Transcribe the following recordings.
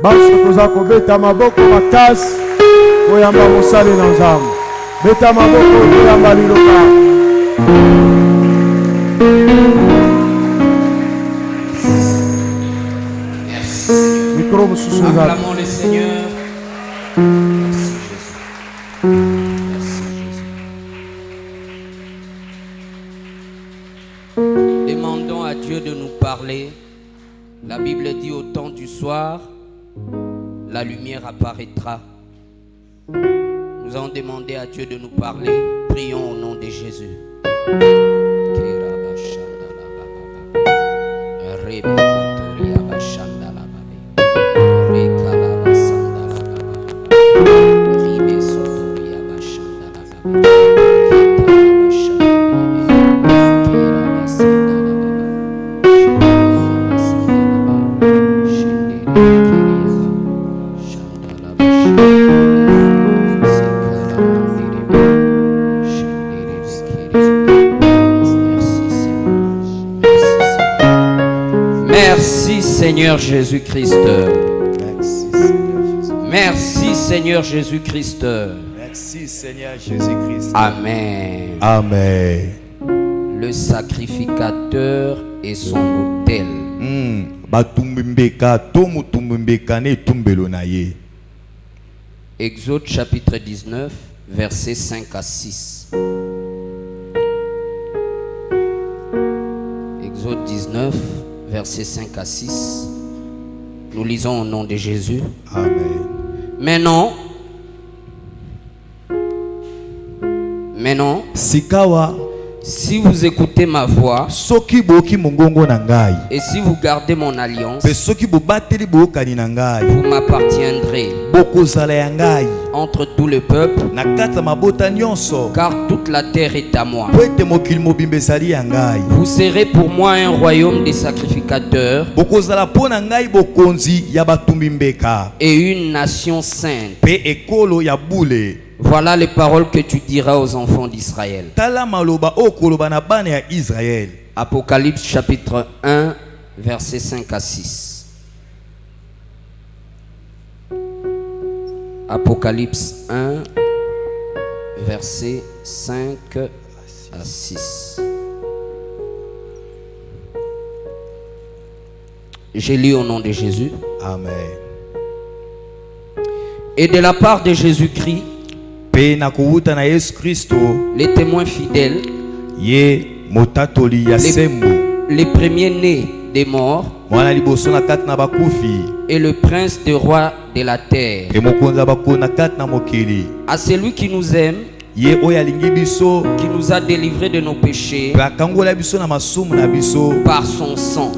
Baso kozako beta maboko makasi oyamba mosali na nzambe. Beta maboko oyamba liloba. Acclamons le Seigneur. Merci Jésus. Merci Jésus. Demandons à Dieu de nous parler. La Bible dit au temps du soir, la lumière apparaîtra. Nous allons demander à Dieu de nous parler. Prions au nom de Jésus. Seigneur Jésus-Christ. Merci Seigneur Jésus-Christ. Merci Seigneur Jésus-Christ. Amen. Amen. Le sacrificateur et son autel. Exode chapitre 19, versets 5 à 6. Exode 19, versets 5 à 6. Nous lisons au nom de Jésus. Amen. Maintenant, Sikawa, si vous écoutez ma voix et si vous gardez mon alliance, vous m'appartiendrez entre tous les peuples, car toute la terre est à moi. Vous serez pour moi un royaume de sacrificateurs et une nation sainte. Voilà les paroles que tu diras aux enfants d'Israël. Apocalypse chapitre 1, versets 5 à 6. Apocalypse 1, versets 5 à 6. J'ai lu au nom de Jésus. Amen. Et de la part de Jésus-Christ, les témoins fidèles, les premiers-nés des morts et le prince des rois de la terre, à celui qui nous aime, qui nous a délivrés de nos péchés par son sang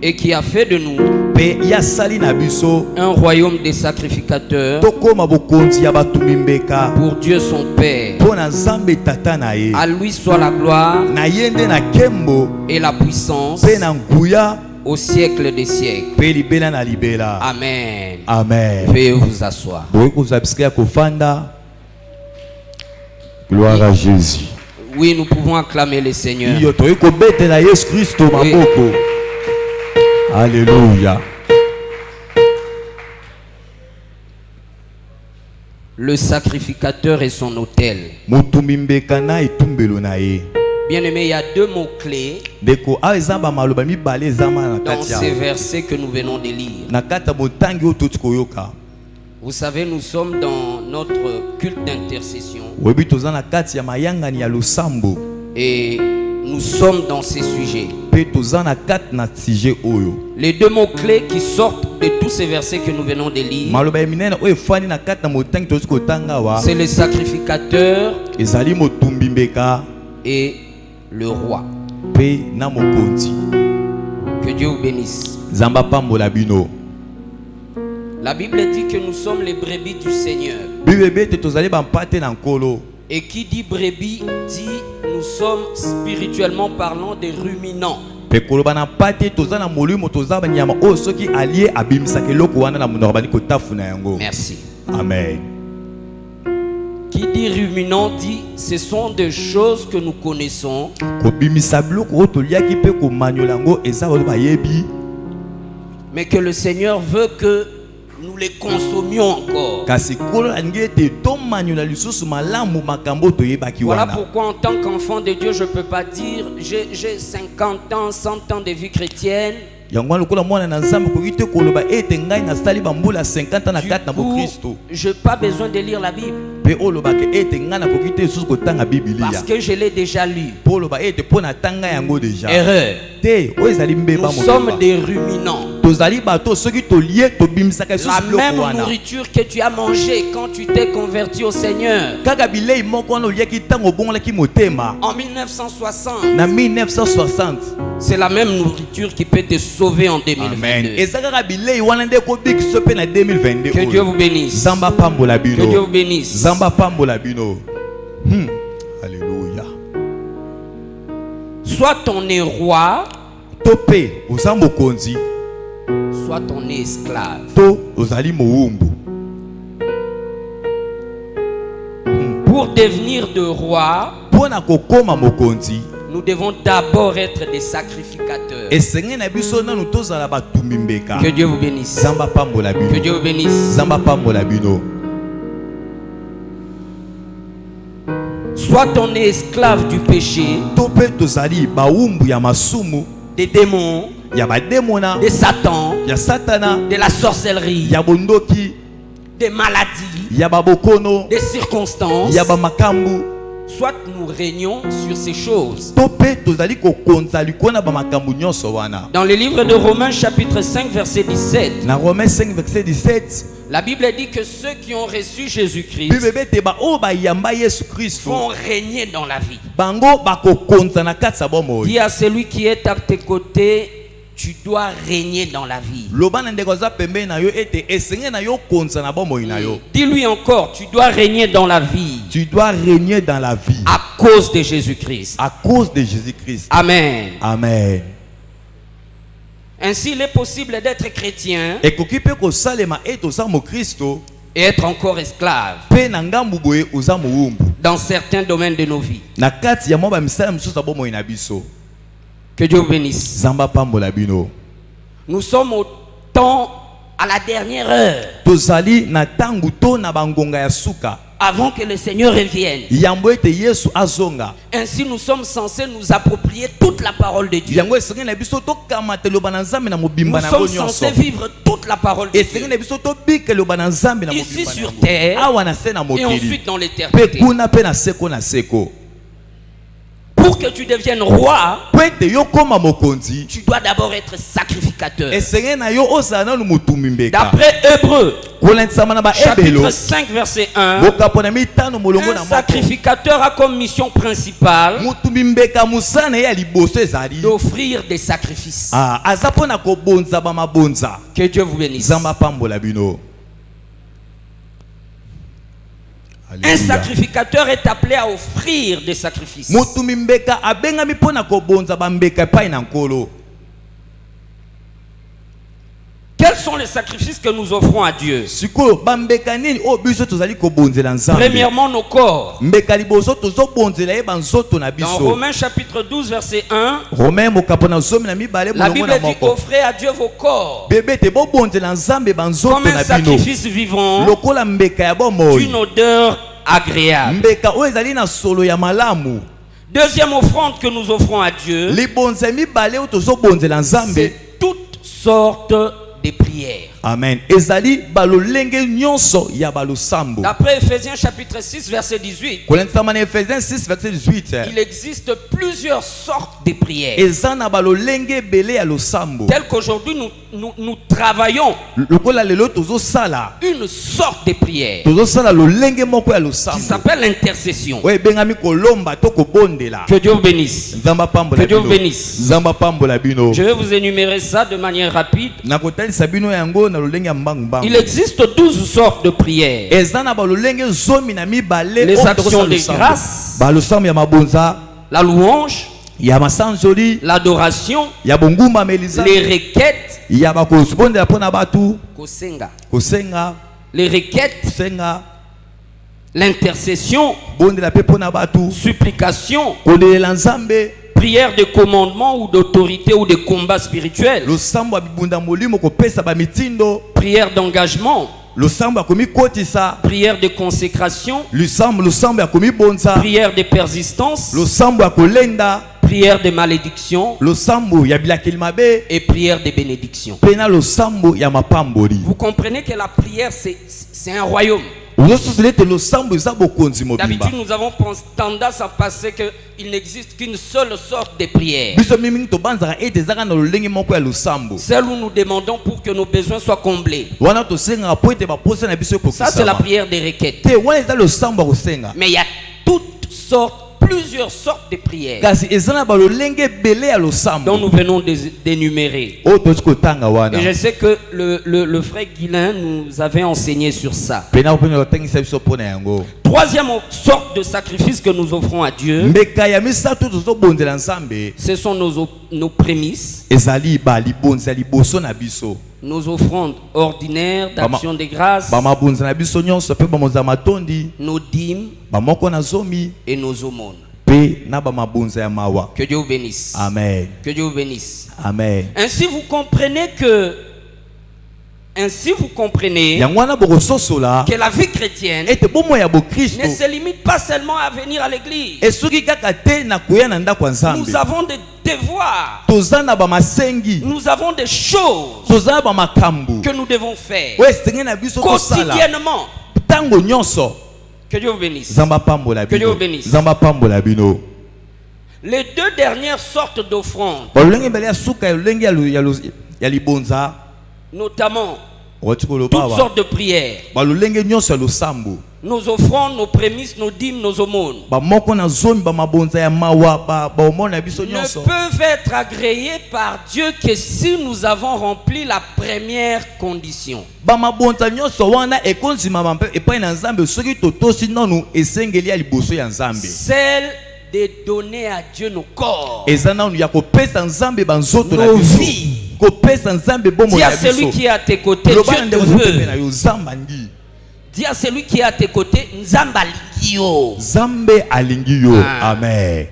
et qui a fait de nous un royaume des sacrificateurs pour Dieu son Père. À lui soit la gloire et la puissance au siècle des siècles. Amen. Amen. Veuillez vous asseoir. Gloire à Jésus. Oui, nous pouvons acclamer le Seigneur. Oui. Alléluia. Le sacrificateur et son autel. Bien-aimé, il y a deux mots-clés dans ces versets que nous venons de lire. Vous savez, nous sommes dans notre culte d'intercession. Et nous sommes dans ces sujets. Les deux mots-clés qui sortent de tous ces versets que nous venons de lire, c'est le sacrificateur et le roi. Que Dieu vous bénisse. La Bible dit que nous sommes les brebis du Seigneur. Et qui dit brebis dit nous sommes spirituellement parlant des ruminants. Merci. Amen. Qui dit ruminant dit ce sont des choses que nous connaissons. mais que le Seigneur veut que nous les consommions encore. Voilà pourquoi en tant qu'enfant de Dieu, je ne peux pas dire j'ai 50 ans, 100 ans de vie chrétienne. Je n'ai pas besoin de lire la Bible parce que je l'ai déjà lu. Erreur. Nous sommes des ruminants. La même nourriture que tu as mangée quand tu t'es converti au Seigneur en 1960, c'est la même nourriture qui peut te sauver en 2022. Que Dieu vous bénisse. Que Dieu vous bénisse. Alléluia. Soit on est roi, soit on est esclave. Pour devenir de roi, nous devons d'abord être des sacrificateurs. Que Dieu vous bénisse. Que Dieu vous bénisse. Soit on est esclave du péché, des démons, de Satan, de la sorcellerie, des maladies, des circonstances. Soit nous régnons sur ces choses. Dans le livre de Romains chapitre 5 verset 17, la Bible dit que ceux qui ont reçu Jésus-Christ vont régner dans la vie. Dis à celui qui est à tes côtés, tu dois régner dans la vie. Dis-lui encore, tu dois régner dans la vie. Tu dois régner dans la vie. À cause de Jésus-Christ. À cause de Jésus-Christ. Amen. Amen. Ainsi, il est possible d'être chrétien et être encore esclave dans certains domaines de nos vies. Que Dieu vous bénisse. Nous sommes au temps, à la dernière heure, avant que le Seigneur revienne. Ainsi, nous sommes censés nous approprier toute la parole de Dieu. Nous sommes censés vivre toute la parole de Dieu. Ici sur terre et ensuite dans l'éternité. Pour que tu deviennes roi, tu dois d'abord être sacrificateur. D'après Hébreux, chapitre 5, verset 1, un sacrificateur a comme mission principale d'offrir des sacrifices. Que Dieu vous bénisse. Un sacrificateur est appelé à offrir des sacrifices. Quels sont les sacrifices que nous offrons à Dieu? Premièrement, nos corps. Dans Romains chapitre 12 verset 1, la Bible dit: offrez à Dieu vos corps comme un sacrifice vivant d'une odeur agréable. Deuxième offrande que nous offrons à Dieu, c'est toutes sortes de prières. Amen. D'après Ephésiens chapitre 6 verset 18, il existe plusieurs sortes de prières. Telles qu'aujourd'hui nous travaillons une sorte de prière qui s'appelle l'intercession. Que Dieu vous bénisse. Que Dieu vous bénisse. Je vais vous énumérer ça de manière rapide. Il existe 12 sortes de prières. Les actions de grâce, la louange, l'adoration, les requêtes, les requêtes, l'intercession, supplication, prière de commandement ou d'autorité ou de combat spirituel. losambo ya bibunda molimo kopesa ba mitindo, Prière d'engagement. losambo ya komikotisa, Prière de consécration. losambo ya komibonza, Prière de persistance. losambo ya kolenda, Prière de malédiction. losambo ya bilakeli mabe, Et prière de bénédiction. pena losambo ya mapamboli. Vous comprenez que la prière, c'est un royaume. Ozososele losambo eza bokonzi mobimba. D'habitude, nous avons tendance à penser qu'il n'existe qu'une seule sorte de prière. Biso mimi tobanzaka ete ezaka na lolenge moko ya losambo. Celle où nous demandons pour que nos besoins soient comblés. Wana tosengaka po ete baposa na biso Ça, c'est la ekokisama. prière des requêtes. Te wana eza losambo ya kosenga. Mais il y a toutes sortes, plusieurs sortes de prières Kasi eza na balolenge ebele ya dont losambo. nous venons d'énumérer. Oyo tozi kotanga wana. Et je sais que le frère Guilain nous avait enseigné sur ça. Pena kopena kotangisa biso mpona yango. Troisième sorte de sacrifice que nous offrons à Dieu, Mbeka ya misato tozobonzela Nzambe ce sont nos prémices, ezali balibonzi ya liboso na biso. nos offrandes ordinaires d'action de grâce, Bamabonzi na biso nyonso mpe bamonza matondi, nos dîmes bamoko na zomi et nos aumônes. mpe na bamabonzi ya mawa. Que Dieu vous bénisse. Amen. Que Dieu vous bénisse. Amen. Ainsi vous comprenez Yango wana bokososola que la vie chrétienne ete bomo ya bokristo ne se limite pas seulement à venir à l'église. esoki kaka te na koya na ndako ya Nzambe. Nous avons des devoirs. Toza na bamasengi, Nous avons des choses toza na bamakambu que nous devons faire oyo esenge na biso tosala quotidiennement. ntango nyonso. Que Dieu vous bénisse. Nzambe apambola Que Dieu bino, vous bénisse. Nzambe apambola bino. Les deux dernières sortes d'offrandes, balolenge ebele ya suka ya lolenge ya libonza notamment oti toutes koloba awa. sortes de prières, Balolenge nyonso ya losambo, nos offrandes, nos prémices, nos dîmes, nos aumônes, bamoko na zomi bamabonza ya mawa baomona ya biso ne nyonso peuvent être agréés par Dieu que si nous avons rempli la première condition. bamabonza nyonso wana ekonzimama mpe epai na Nzambe soki totosi nanu esengeli ya liboso ya Nzambe. Celle de donner à Dieu nos corps, Eza nanu ya kopesa Nzambe banzoto na nos biso, vies. kopesa Nzambe bomoi Dis na à celui biso. qui est à tes côtés, Loba na Dieu te ndeko zopepe veut. na yo Nzambe ndi. Dis à celui qui est à tes côtés, Nzamba Lingio. Nzambe alingi yo. Ah. Amen.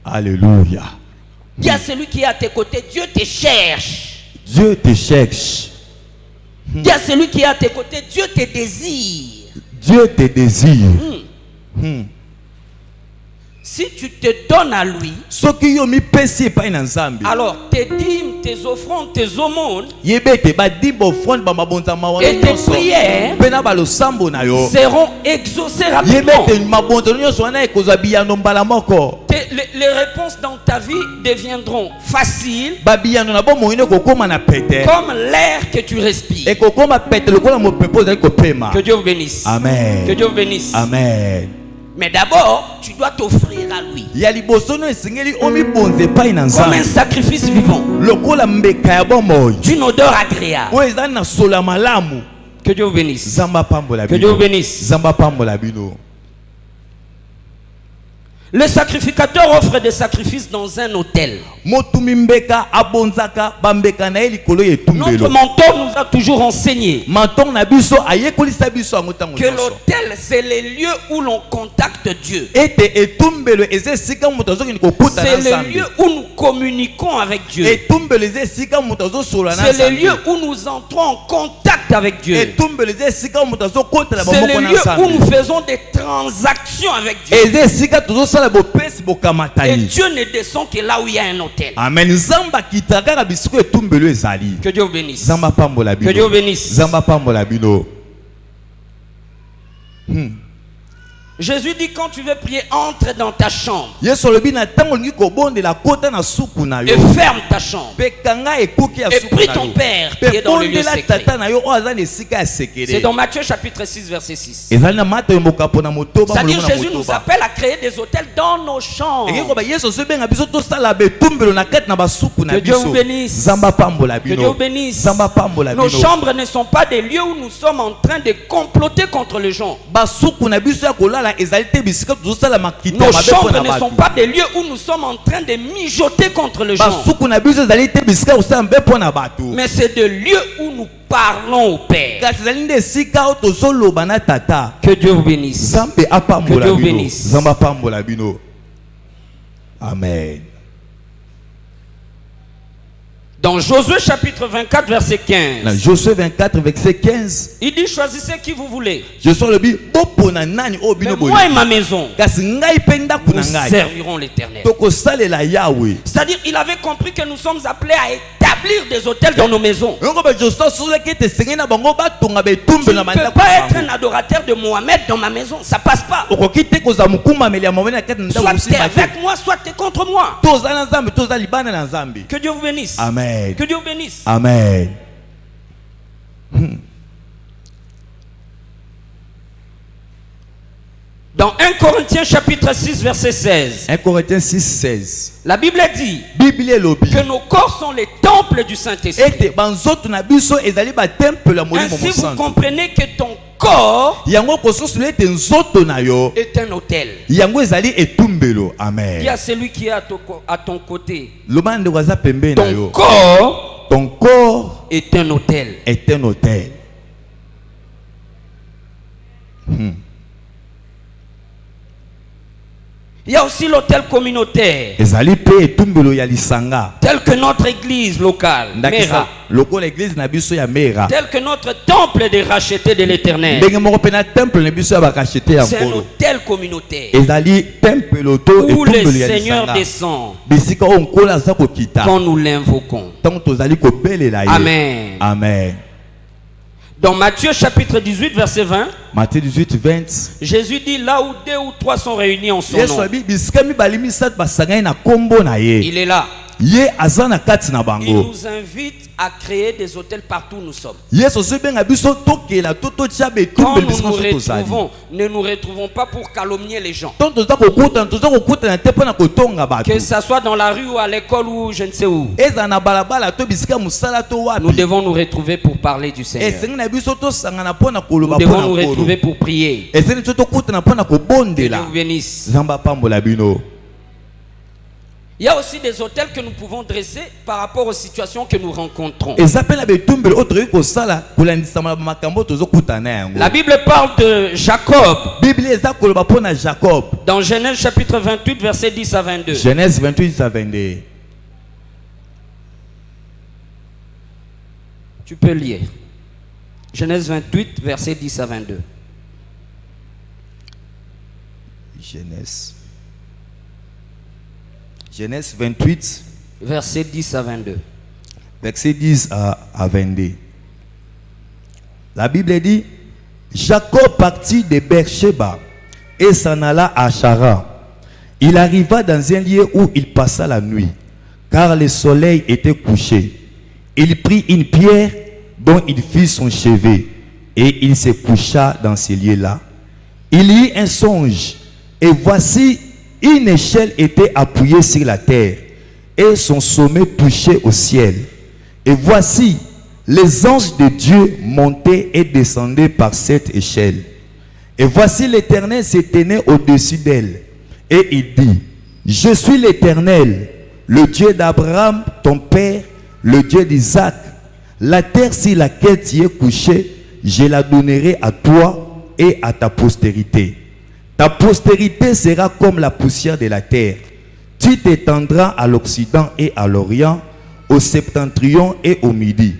Alléluia. Dis à celui qui est à tes côtés, Dieu te cherche. Dieu te cherche. Dis à celui qui est à tes côtés, Dieu te désire. Dieu te désire. Si tu te donnes à lui, Soki yo mipesi epai na Nzambe. alors tes dîmes, tes offrandes, tes aumônes Yebete badi bofrande bamabonza mawa et tes prières pena balosambo na yo. seront exaucées rapidement. Yebete mabonza nyonso wana ekozwa biyano mbala moko. Les réponses dans ta vie deviendront faciles Babiyano na bomoi ne kokoma na pete. comme l'air que tu respires. Ekokoma pete lokola mopepe ozali kopema. Que Dieu vous bénisse. Amen. Que Dieu vous bénisse. Amen. Mais d'abord, tu dois t'offrir à lui Ya liboso no esengeli omibonza epai na comme un Nzambe. sacrifice vivant, Lokola mbeka ya bomoi. d'une odeur agréable. Oyo ezali na sola malamu. Que Dieu vous bénisse. Nzambe apambola Que bino. Dieu vous bénisse. Nzambe apambola bino. Le sacrificateur offre des sacrifices dans un autel. Motumi mbeka abonzaka bambeka na ye likolo ya Notre etumbelo. mentor nous a toujours enseigné Manton na biso ayekolisa biso yango ntango que nyonso. l'autel, c'est les lieux où l'on contacte Dieu. Ete etumbelo eza esika moto azokende kokuta na C'est les Nzambe. lieux où nous communiquons avec Dieu. Etumbelo eza esika moto azosola na C'est les Nzambe. lieux où nous entrons en contact avec Dieu. Etumbelo eza esika moto azokota na C'est les bamoko na lieux où nous Nzambe. faisons des transactions avec Dieu. Eza esika tozosala bopesi Et bokamatani. Dieu ne descend que là où il y a un autel. Amen. Nzambe akita kaka bisiko etumbelo ezali. Que Dieu vous bénisse. Nzambe apambola bino. Que Dieu vous bénisse. Nzambe apambola bino. Jésus dit quand tu veux prier, entre dans ta chambre Yesu alobi na ntango olingi kobondela kota na suku na et yo. ferme ta chambre. Mpe kanga ekuki ya Et suku prie na ton yo. Père qui Mpe est dans le lieu bondela secret. tata na yo oyo aza na esika ya sekele. C'est dans Matthieu chapitre 6 verset 6. ezali na mata mokapo na motoba C'est-à-dire molongo na Jésus nous motoba. appelle à créer des hôtels dans nos chambres. Eke koba Yesu azobenga biso tosala betumbelo na kati na basuku na Que Dieu biso. vous bénisse. Nzambe apambola Que Dieu bino. vous bénisse. Nzambe apambola Nos bino. chambres ne sont pas des lieux où nous sommes en train de comploter contre les gens. Basuku na biso ya kolala ezali te bisika tozosala makita Nos mabe chambres mpona ne sont bato. pas des lieux où nous sommes en train de mijoter contre les gens. Basuku na biso ezali te bisika kosala mbe mpona bato. Mais c'est des lieux où nous parlons au Père. Kasi ezali nde esika oyo tozoloba na tata. Que Dieu vous bénisse. Nzambe Que apambola Dieu bino. bénisse. Nzambe apambola bino. Amen. Dans Josué chapitre 24 verset 15. Dans Josué 24 verset 15. Il dit choisissez qui vous voulez. Josué le dit bopona nani o bino Mais boye. moi et ma maison, Kasi ngai penda nous kuna ngai. servirons l'Éternel. Toko salela Yahweh. C'est-à-dire il avait compris que nous sommes appelés à établir des hôtels dans nos maisons. Yongo ba Josué sula kete sengena bango ba tonga be Tu tumbe ne na peux manda. pas être un adorateur de Mohamed dans ma maison, ça passe pas. Okokite koza mukuma melia mona kete nda Soit usi tu es ba. avec moi, soit tu es contre moi. Toza na nzambe toza libana na nzambe. Que Dieu vous bénisse. Amen. Que Dieu vous bénisse. Amen. Dans 1 Corinthiens chapitre 6 verset 16, 1 Corinthiens 6, 16. la Bible dit Bible lobi. que nos corps sont les temples du Saint-Esprit. Ete banzoto na biso ezali ba temple ya molimo Ainsi vous mosantu. comprenez que ton corps Yango kososu ete nzoto na yo. est un hôtel. Yango ezali etumbelo. Amen. Il y a celui qui est à ton côté. Lomande waza pembe na Ton yo. corps Ton corps est un hôtel. est un hôtel. Il y a aussi l'hôtel communautaire, Ezali pe etumbelo ya lisanga. tel que notre église locale, Ndakisa Mera, loko l'église na biso ya Mera. tel que notre temple des rachetés de l'Éternel. Ndenge moko pe na temple na biso ya bakachete ya C'est un nkolo. hôtel communautaire Ezali temple to où le etumbelo ya Seigneur lisanga. descend Bisika o nkolo aza kokita. quand nous l'invoquons. Tango tozali kobelela ye. Amen. Amen. Dans Matthieu chapitre 18 verset 20, Matthieu 18, 20. Jésus dit là où 2 ou 3 sont réunis en son Yesu nom, abi bisika mibali misatu basangani na kombo na ye. il est là. Ye aza na kati na Il bango. nous invite à créer des hôtels partout où nous sommes. Yesu osebenga biso tokela tototia Quand betumbeli nous bisika nous so tozali. retrouvons, ne nous retrouvons pas pour calomnier les gens. Tant toza kokutana te mpo na kotonga bato. Que ça soit dans la rue ou à l'école ou je ne sais où. Eza na balabala to bisika musala to Nous wapi. devons nous retrouver pour parler du Seigneur. Esengi na biso tosangana mpo na Nous koloba mpo devons na nous nkolo. retrouver pour prier. Esengi so tokutana mpo na Que Dieu kobondela. vous bénisse. Nzambe apambola bino. Il y a aussi des hôtels que nous pouvons dresser par rapport aux situations que nous rencontrons. Eza pe na betumbeli oyo tokoki kosala kolandisama na makambo tozokutana yango. La Bible parle de Jacob Bible eza koloba mpo na Jacob. dans Genèse chapitre 28 verset 10 à 22. Genèse 28 à 22. Tu peux lire. Genèse 28 verset 10 à 22. Genèse 28, Verset 10 à 22. verset 10 à 22. La Bible dit, Jacob partit de Beersheba et s'en alla à Charan. Il arriva dans un lieu où il passa la nuit, car le soleil était couché. Il prit une pierre dont il fit son chevet, et il se coucha dans ce lieu-là. Il y eut un songe, et voici, une échelle était appuyée sur la terre, et son sommet touchait au ciel. Et voici, les anges de Dieu montaient et descendaient par cette échelle. Et voici l'Éternel se tenait au-dessus d'elle. Et il dit, je suis l'Éternel, le Dieu d'Abraham, ton père, le Dieu d'Isaac. La terre sur laquelle tu es couché, je la donnerai à toi et à ta postérité. Ta postérité sera comme la poussière de la terre. Tu t'étendras à l'Occident et à l'Orient, au septentrion et au midi.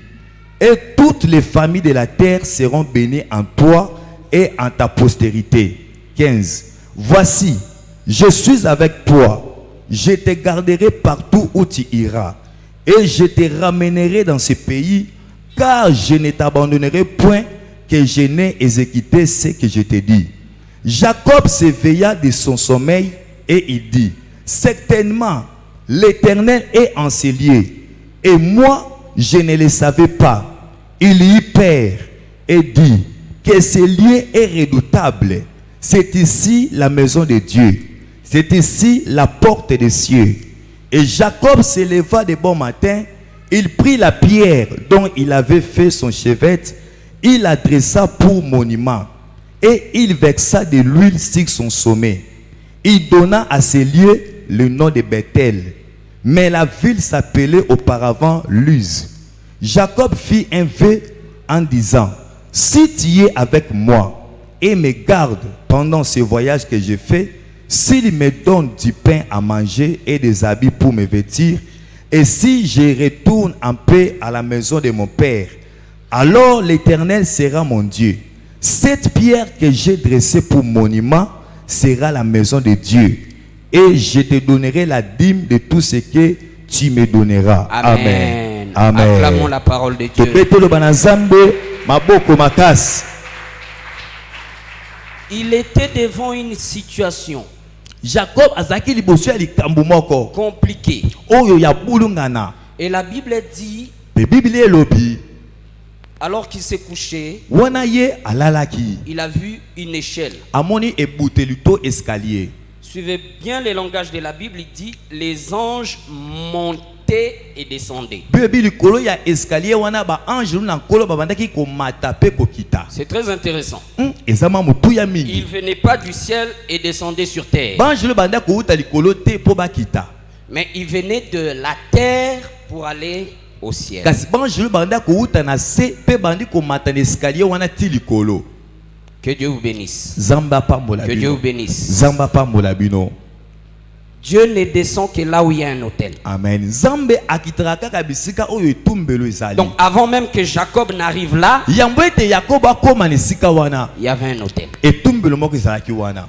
Et toutes les familles de la terre seront bénies en toi et en ta postérité. 15. Voici, je suis avec toi. Je te garderai partout où tu iras. Et je te ramènerai dans ce pays, car je ne t'abandonnerai point que je n'ai exécuté ce que je t'ai dit. Jacob s'éveilla de son sommeil et il dit, certainement, l'Éternel est en ces lieux, et moi, je ne le savais pas. Il y eut peur et dit, que ce lieu est redoutable. C'est ici la maison de Dieu. C'est ici la porte des cieux. Et Jacob se leva de bon matin, il prit la pierre dont il avait fait son chevet, il la dressa pour monument, et il versa de l'huile sur son sommet. Il donna à ce lieu le nom de Bethel, mais la ville s'appelait auparavant Luz. Jacob fit un vœu en disant, si tu es avec moi et me gardes pendant ce voyage que je fais, s'il me donne du pain à manger et des habits pour me vêtir, Et si je retourne en paix à la maison de mon père, alors l'Éternel sera mon Dieu. Cette pierre que j'ai dressée pour monument sera la maison de Dieu. Et je te donnerai la dîme de tout ce que tu me donneras. Amen. Amen. Acclamons la parole de Dieu. Il était devant une situation Jacob azaki liboso ya likambo moko compliquée. oyo ya bulungana. Et la Bible dit, Pe Bible elobi alors qu'il s'est couché, wana ye alalaki il a vu une échelle. amoni ebuteli to escalier. Suivez bien les langages de la Bible, il dit les anges montaient et descendaient. Bible likolo ya escalier wana ba ange na nkolo babandaki ko mata pe ko kita. C'est très intéressant. Ezama mutu ya Il mingi. ne venait pas du ciel et descendait sur terre. Ba ange banda ko uta likolo te po ba kita. Mais il venait de la terre pour aller au ciel. Kasi ba ange banda ko uta na se pe bandi ko mata na escalier wana ti likolo. Que Dieu vous bénisse. Zamba pambola Que Dieu vous bino. bénisse. Zamba pambola bino. Dieu ne descend que là où il y a un autel. Amen. Zambe akitaka kaka bisika oyo etumbelo ezali. Donc avant même que Jacob n'arrive là, Yambo ete Yakob akoma na esika wana. il y avait un autel. Etumbelo moko ezalaki wana.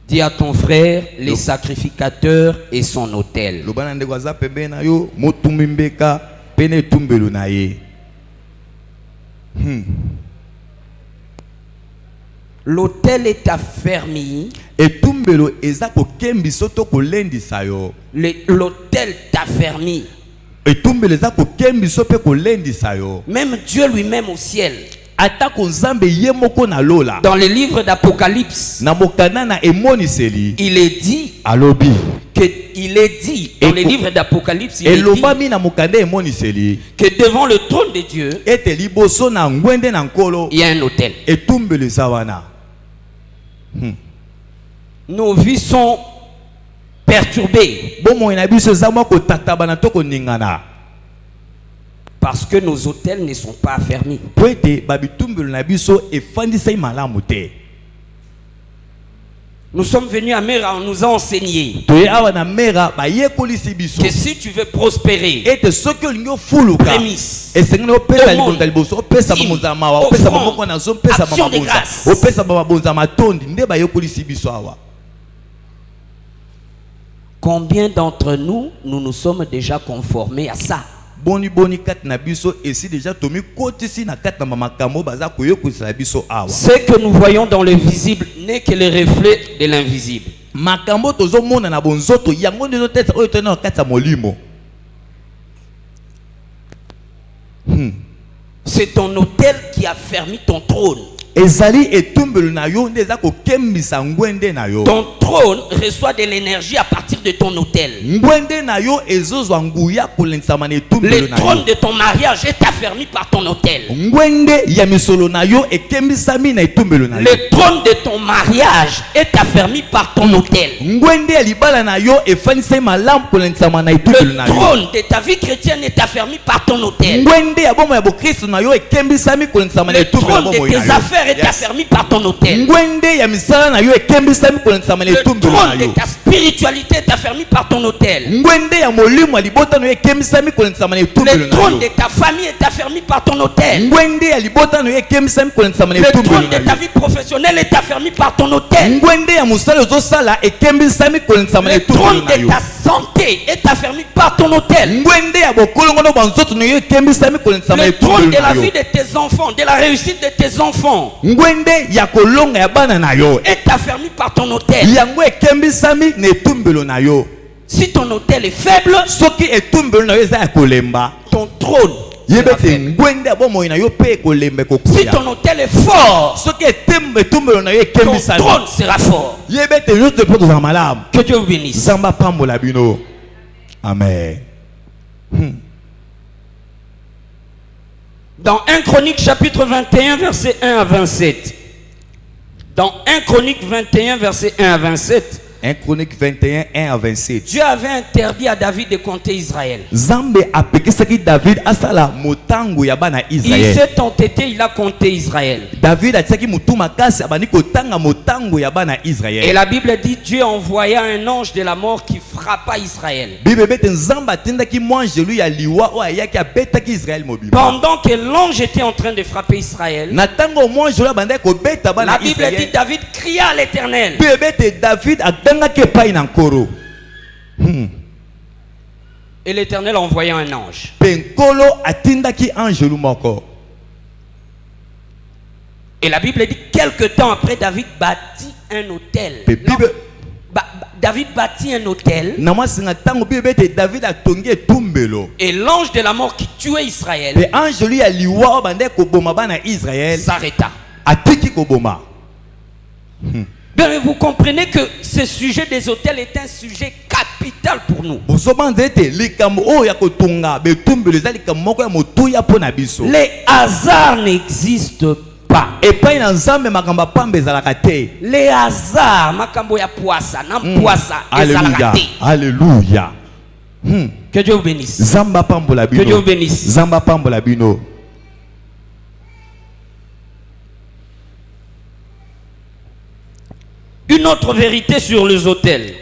Dis à ton frère, les sacrificateurs et son autel. Lobana ndeko aza pembe na yo motumbi mbeka pene etumbelo na ye. L'autel est affermi. Etumbelo eza kokembiso to kolendisa yo. L'autel t'affermi. Etumbelo eza kokembiso pe kolendisa yo. Même Dieu lui-même au ciel. Atako nzambe ye moko na lola. Dans le livre d'Apocalypse, Na mokana na emoniseli. il est dit Alobi. il est dit dans le livre d'Apocalypse, il est dit Elobami na mokanda emoniseli. que devant le trône de Dieu, Ete liboso na ngwende na nkolo. il y a un autel. Etumbelo eza wana. Nos vies sont perturbées Bomo ina biso eza moko tatabana to koningana. parce que nos autels ne sont pas affermis. Po ete babitumbelo na biso efandisai malamu te. Nous sommes venus à Mera, on nous a enseigné Toye awa na mera bayekolisi biso. que si tu veux prospérer, Ete soki olingi ofuluka prémisse, esengeli opesa Demande, likonza liboso opesa dîme, babonza mawa opesa offrande, bamoko na zo opesa action de babonza grâce. opesa babonza matondi nde bayekolisi biso awa. combien d'entre nous, nous nous sommes déjà conformés à ça? Boni boni kati na biso esi deja tomi kotisi na kati na makambo baza koyekolisa biso awa. Ce que nous voyons dans le visible n'est que le reflet de l'invisible. Makambo tozomona na bonzoto yango nde tete oyo tena na kati ya molimo. C'est ton autel qui a fermé ton trône. Ezali etumbelo na yo nde eza kokembisa ngwende na yo. Ton trône reçoit de l'énergie à partir de ton autel. Ngwende na yo ezozwa nguya kolensama na etumbelo Le na yo. trône de ton mariage est affermi par ton autel. Ngwende ya misolo na yo ekembisami na etumbelo na yo. Le trône de ton mariage est affermi par ton autel. Ngwende ya libala na yo efanisai malamu kolensama na etumbelo na Le yo. trône de ta vie chrétienne est affermi par ton autel. Ngwende ya bomo ya bokristo na yo ekembisami kolensama na Le etumbelo trône na de bomo tes na yo. affaires est affermi par ton autel. Ngwende ya misala na yo ekembisami kolensama na Le etumbelo na trône de yo. ta spiritualité est affermi par ton autel. Ngwende ya molimo ya libota na yo ekembisami kolensama na etumbelo Le na trône yo. de ta famille est affermi par ton autel. Ngwende ya libota na yo ekembisami kolensama na Le etumbelo trône de na ta yo. vie professionnelle est affermi par ton autel. Ngwende ya mosala ozosala ekembisami kolensama na Le etumbelo trône na de yo. ta santé est affermi par ton autel. Ngwende ya bokolongo no banzoto na yo ekembisami kolensama na Le trône etumbelo de la na yo. vie de tes enfants, de la réussite de tes enfants Ngwende ya kolonga ya bana na yo est affermi par ton autel. yango ekembisami na etumbelo na yo. Si ton autel est faible, Soki etumbelo na yo eza ya kolemba ton trône sera yebete faible. ngwende ya bomoi na yo pe ekolemba Si ekokuya. ton autel est fort, Soki etumbelo na yo ton ekembisami trône sera fort. yebete nyonso mpo tozala malamu. Que Dieu vous bénisse. Zamba pambola bino. Amen. Dans 1 Chronique chapitre 21 verset 1 à 27. Dans 1 Chronique 21 verset 1 à 27. 1 Chronique 21, 1 à 27. Dieu avait interdit à David de compter Israël. Zambe apekisaki David asala motango ya bana Il Israël. s'est entêté, il a compté Israël. David atiaki mutu makasi abandi kotanga motango ya bana Et Israël. la Bible dit Dieu envoya un ange de la mort qui frappa Israël. Pendant que l'ange était en train de frapper Israël, la Bible dit David cria à l'Éternel. Et l'Éternel envoya un ange. Et la Bible dit quelque temps après, David bâtit un autel. David bâtit un autel. Et l'ange de la mort qui tuait Israël s'arrêta. Bien, vous comprenez que ce sujet des autels est un sujet capital pour nous. Les hasards n'existent pas. Les hasards, makambo ya poissa, nam poissa, alléluia, alléluia. Que Dieu vous bénisse. Que Dieu vous bénisse. Zamba pambola bino. Une autre vérité sur les autels.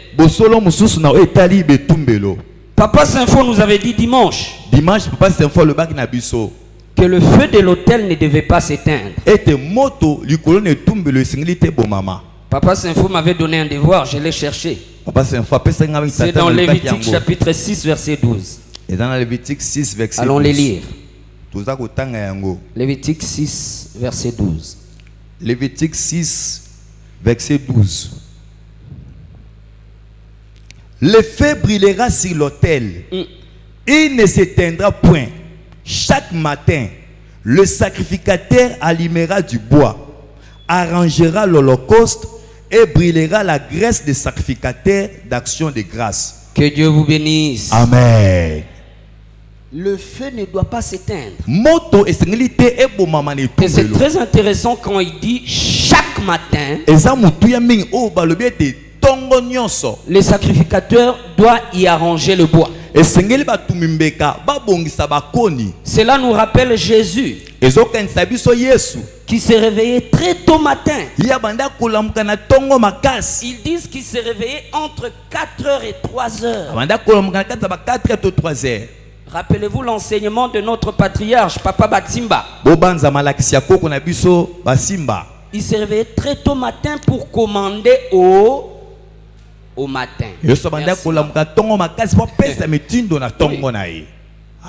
Papa Saint-Fond nous avait dit dimanche que le feu de l'autel ne devait pas s'éteindre. Papa Saint-Fond m'avait donné un devoir, je l'ai cherché. C'est dans Lévitique chapitre 6 verset 12. Allons les lire. Lévitique 6 verset 12. Lévitique 6 verset 12. Le feu brûlera sur l'autel. Il ne s'éteindra point. Chaque matin, le sacrificateur allumera du bois, arrangera l'holocauste et brûlera la graisse des sacrificateurs d'action de grâce. Que Dieu vous bénisse. Amen. Le feu ne doit pas s'éteindre. Et c'est très intéressant quand il dit chaque matin, le sacrificateur doit y arranger le bois. Cela nous rappelle Jésus qui s'est réveillé très tôt matin. Ils disent qu'il s'est réveillé entre 4h et 3h. Rappelez-vous l'enseignement de notre patriarche, Papa Batsimba. Il s'est réveillé très tôt matin pour commander au matin.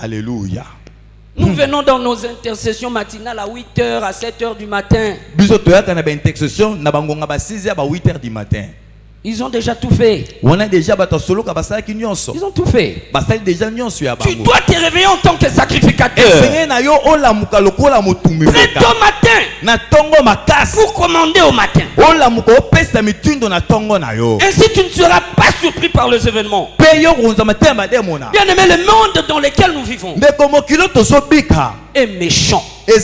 Alléluia. Nous venons dans nos intercessions matinales à 8h, à 7h du matin. Ils ont déjà tout fait. Ils ont tout fait. Tu dois te réveiller en tant que sacrificateur. Très tôt matin. Pour commander au matin. Ainsi tu ne seras pas surpris par les événements. Bien aimé, le monde dans lequel nous vivons est méchant. Il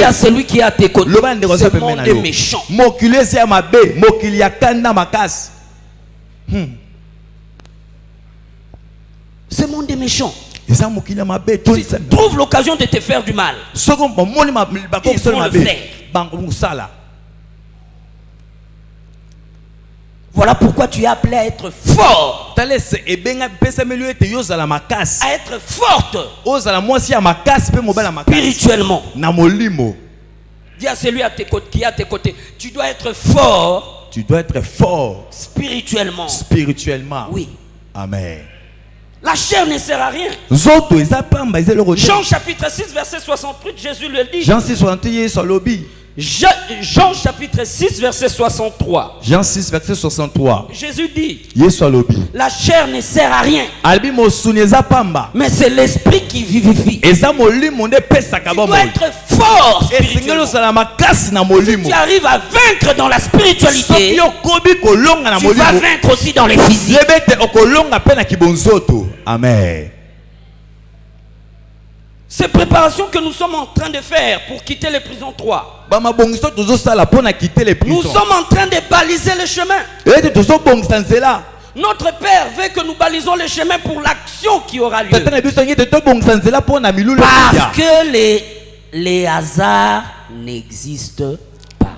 y a celui qui est à tes côtés. Ce monde est méchant. Ce monde est méchant. Tu trouves l'occasion de te faire du mal. Il faut le faire. Voilà pourquoi tu es appelé à être fort. À être forte. Spirituellement. Dis à celui qui est à tes côtés. Tu dois être fort. Tu dois être fort. Spirituellement. Spirituellement. Oui. Amen. La chair ne sert à rien. Jean chapitre 6 verset 68, Jésus le dit. Jean 6 68 sur l'obi. Jean chapitre 6 verset 63. Jean 6 verset 63. Jésus dit la chair ne sert à rien, mais c'est l'esprit qui vivifie. Tu dois être fort spirituellement. Si tu arrives à vaincre dans la spiritualité, tu vas vaincre aussi dans les physiques. Amen. Ces préparations que nous sommes en train de faire pour quitter les prisons 3. Nous sommes en train de baliser le chemin. Notre Père veut que nous balisons le chemin pour l'action qui aura lieu. Parce que les hasards n'existent pas.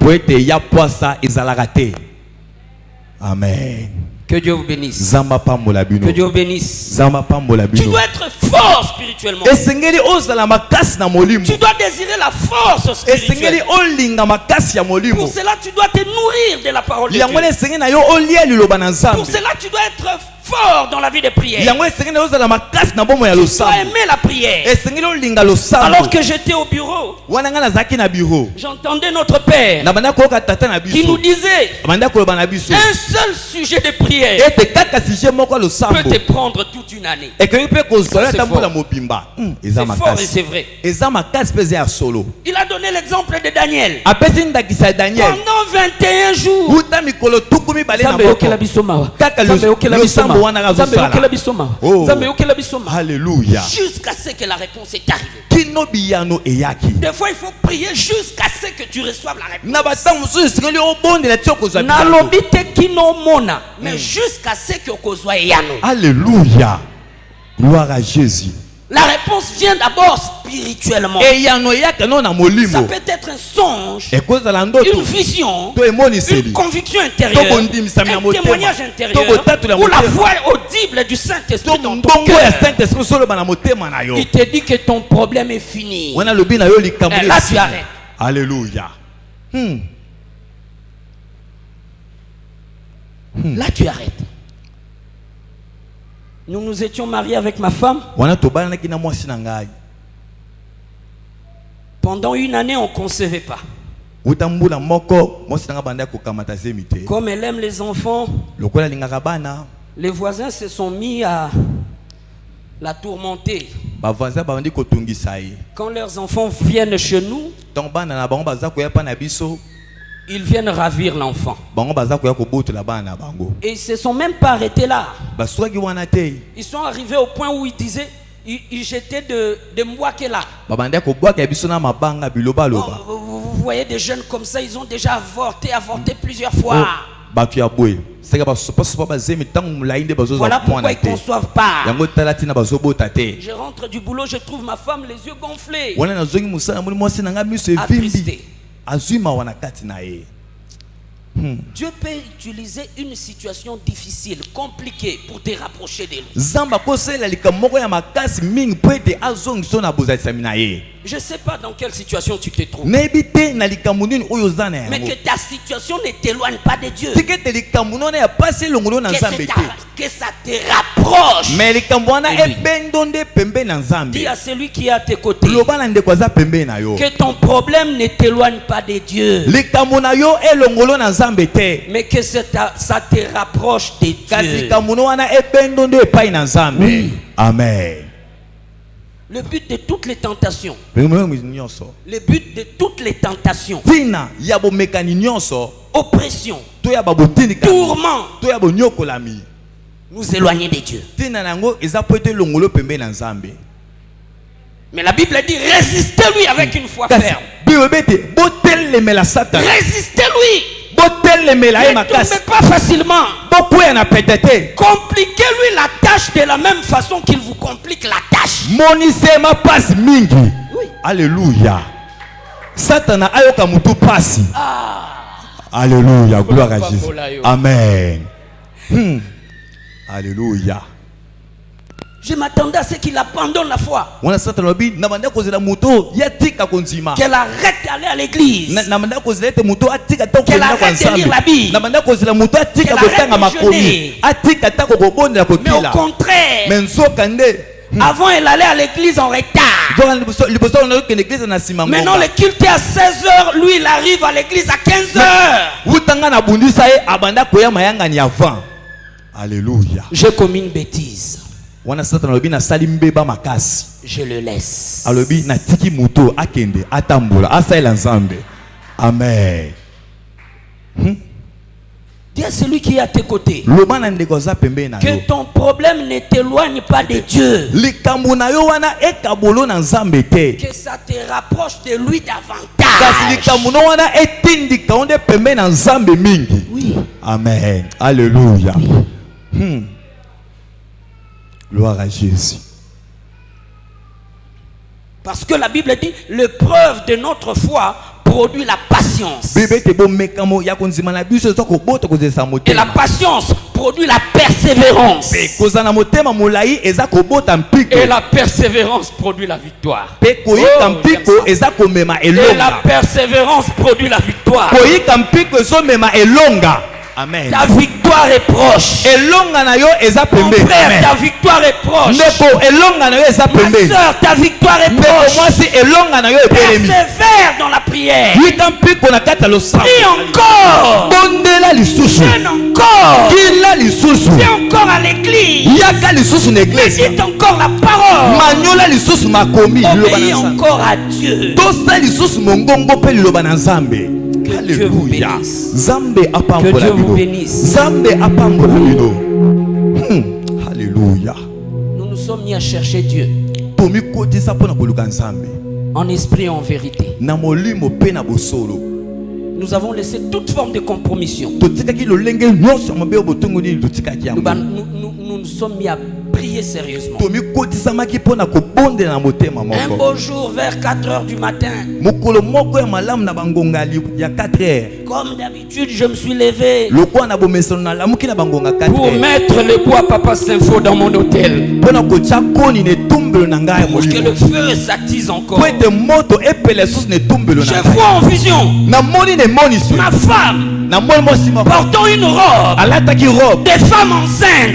Amen. Que Dieu vous bénisse. Zamba pambola bino. Que Dieu vous bénisse. Zamba pambola Tu bino. dois être fort spirituellement. Esengeli ozala makasi na molimo. Tu dois désirer la force Esengeli spirituelle. olinga makasi ya molimo. Pour cela, tu dois te nourrir de la parole de Yango Dieu. esengeli na yo olia liloba na Pour Nzambe. cela, tu dois être fort dans la vie de prière. Yango esengeli na yo ozala makasi na bomo ya Tu dois losambo. aimer la prière. Esengeli olinga losambo. Alors que j'étais au bureau, Wana nga nazaki na bureau. j'entendais notre père Na banda koka tata na qui nous biso. disait Banda koloba na biso. un seul sujet de prière Ete kaka sujet moko losambo. peut te prendre toute une année. Ekoki pe kozala Ça, c'est tambola fort. mobimba. C'est Eza fort et makasi. c'est vrai. Eza makasi peze ya solo. Il a donné l'exemple de Daniel. Apesi ndakisa Daniel. Pendant 21 jours, Uta mikolo tukumi bale na Nzambe moko. yokela biso mawa. Kaka Nzambe yokela biso losambo mawa. wana Nzambe kazosala. yokela biso mawa. Oh. Nzambe yokela biso mawa. Alléluia. Jusqu'à ce que la réponse est arrivée. Kino biyano eyaki. Des fois, il faut prier jusqu'à ce que tu reçoives la réponse. Na batang musu esengeli obondela ti okozwa biso. Nalobi te kino mona, mais jusqu'à ce que okozwa eyano. Alléluia. Gloire à Jésus. La réponse vient d'abord spirituellement. Eyano eyaka no na Ça molimo. peut être un songe, Ekozala ndoto. une vision, To emoniseli. une conviction intérieure, Tokondimisa ya un motema. témoignage intérieur, Tokotatula ou la motema. voix audible du Saint-Esprit To dans ton mbongo ya cœur. Saint-Esprit solo bana motema na yo. Il te dit que ton problème est fini. Wana lobi na yo likambo. Et là, tu arrêtes. Alléluia. Là, tu arrêtes. Nous nous étions mariés avec ma femme. Wana tobana ki na mwasi na ngai. Pendant une année, on ne concevait pas. Utambula moko mwasi na banda ko kamata zemite. Comme elle aime les enfants, Lokola lingaka bana. les voisins se sont mis à la tourmenter. Ba voisin ba bandi ko tungisa ye. Quand leurs enfants viennent chez nous, Donc bana na bango baza ko ya pa na biso. ils viennent ravir l'enfant. Bango baza ko ya ko botola bana na bango. Et ils ne se sont même pas arrêtés là. Ba swaki wana te. Ils sont arrivés au point où ils disaient, ils jetaient de Mwakela. Ba banda ko bwaka ya biso na mabanga biloba loba. Vous voyez des jeunes comme ça, ils ont déjà avorté plusieurs fois. Batu ya boye. Seka ba sopa sopa ba zemi tangu mulainde bazo Voilà za pourquoi mwana ils te. ne conçoivent pas. Yango talati na bazo bota te. Je rentre du boulot, je trouve ma femme les yeux gonflés. Wana na zongi musana muri mwasi na nga miso evimbi. Attristé. Azwima wana kati na ye. Dieu peut utiliser une situation difficile, compliquée pour te rapprocher de lui. Zamba kosela likamoko ya makasi mingi po ete azongiso na bozalisami na ye. Je ne sais pas dans quelle situation tu te trouves. Nayebi te na likambo nini oyo oza na Mais yango. que ta situation ne t'éloigne pas de Dieu. Tika ete likambo wana ya pasi elongolo na Nzambe te. Que ça te rapproche. Mais likambo wana Et lui. ebendo nde pembe na Nzambe. Dis à celui qui est à tes côtés Loba na ndeko aza pembe na yo. que ton problème ne t'éloigne pas de Dieu, Likambo na yo elongolo na Nzambe te. mais que ça te rapproche de Kasi Dieu. likambo wana ebendo nde epai na Nzambe. Oui. Amen. Le but de toutes les tentations, Nyonso. le but de toutes les tentations, Tina ya bomekani nyonso oppression, to ya babotindika tourment, to ya bonyokolami. nous éloigner de Dieu. Tina nango eza po ete elongolo pembe na Nzambe. Mais la Bible dit résistez-lui avec une foi Kasi ferme. Bible bete botelemela Satan. Résistez-lui. Botelemela ye Ne makasi. tombez pas facilement. Bokwea na petete. Compliquez-lui la tâche de la même façon qu'il vous complique la tâche. Monisema pasi mingi. Oui. Alléluia. Satana ayoka mutu pasi. Alléluia. Gloire à Jésus. Amen. Alléluia. Je m'attendais à ce qu'il abandonne la foi, Wana Satana lobi na banda kozela muto ya tika konzima. qu'elle arrête d'aller à l'église, Na banda kozela ete muto atika ta Qu'elle kokenda kwa arrête de lire la Nzambe. Bible. Na banda kozela muto atika Qu'elle kotanga arrête de makomi. jeûner. Atika ta kokobondela mais au kokila. contraire, Mais nzoka nde avant elle allait à l'église en retard. Zoka liboso on a l'église na sima Maintenant le culte est à 16h, lui il arrive à l'église à 15h. Wutanga na bundisa ye abanda koya mayanga ni avant. Alléluia. J'ai commis une bêtise, Wana Satana lobi na sali mbeba makasi. je le laisse. Alobi na tiki muto akende atambola asaila Nzambe. Amen. Dis à celui qui est à tes côtés Loba na ndeko za pembe na yo. que ton problème ne t'éloigne pas de Dieu, Likambo na yo wana ekabolo na Nzambe te. que ça te rapproche de lui Kasi davantage. likambo na wana etindika onde pembe na Nzambe mingi. Oui. Amen. Alléluia. Gloire à Jésus. Parce que la Bible dit l'épreuve de notre foi produit la patience. Et la patience produit la persévérance. Et la persévérance produit la victoire. Et la persévérance produit la victoire. Amen. Ta victoire est proche. Mon frère, ta victoire est proche. Ma soeur, ta victoire est proche. Persévère dans la prière. Prie encore. Viens encore. Viens encore à l'église. Médite encore la parole. Obéis encore à Dieu. Que Dieu vous bénisse. Que Dieu vous bénisse. Alléluia. Nous nous sommes mis à chercher Dieu en esprit et en vérité. Nous avons laissé toute forme de compromission. Nous nous sommes mis à prier sérieusement. Un beau jour vers 4h du matin, comme d'habitude, je me suis levé pour mettre le bois Papa Sympho dans mon hôtel, pour que le feu s'attise encore. Je vois en vision ma femme portant une robe, des femmes enceintes.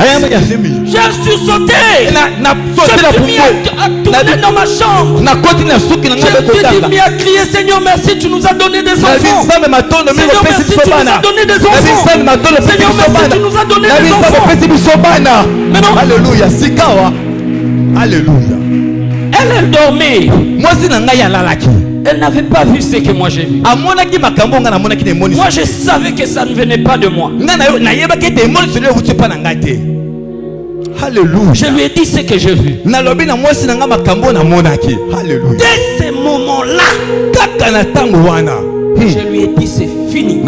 Je suis sauté. Je me suis mis à tourner dans ma chambre. Je me suis mis à crier: Seigneur merci, tu nous as donné des enfants. Seigneur merci, tu nous as donné des enfants. Seigneur merci, tu nous as donné des enfants. Maintenant, alléluia. Sikawa. Alléluia. Elle dormait. Elle n'avait pas vu ce que moi j'ai vu. Moi je savais que ça ne venait pas de moi. Alléluia. Je lui ai dit ce que j'ai vu. Alléluia. Dès ces moments-là, je lui ai dit c'est fini.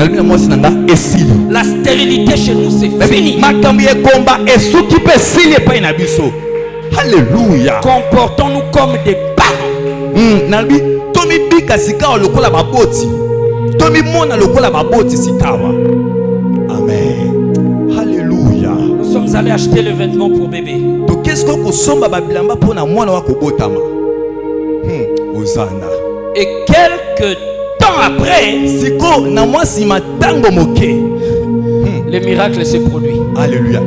La stérilité chez nous c'est fini. Alléluia. Comportons-nous comme des parents. Amen. Alléluia. Nous sommes allés acheter le vêtement pour bébé. Et quelques temps après, le miracle se produit. Alléluia.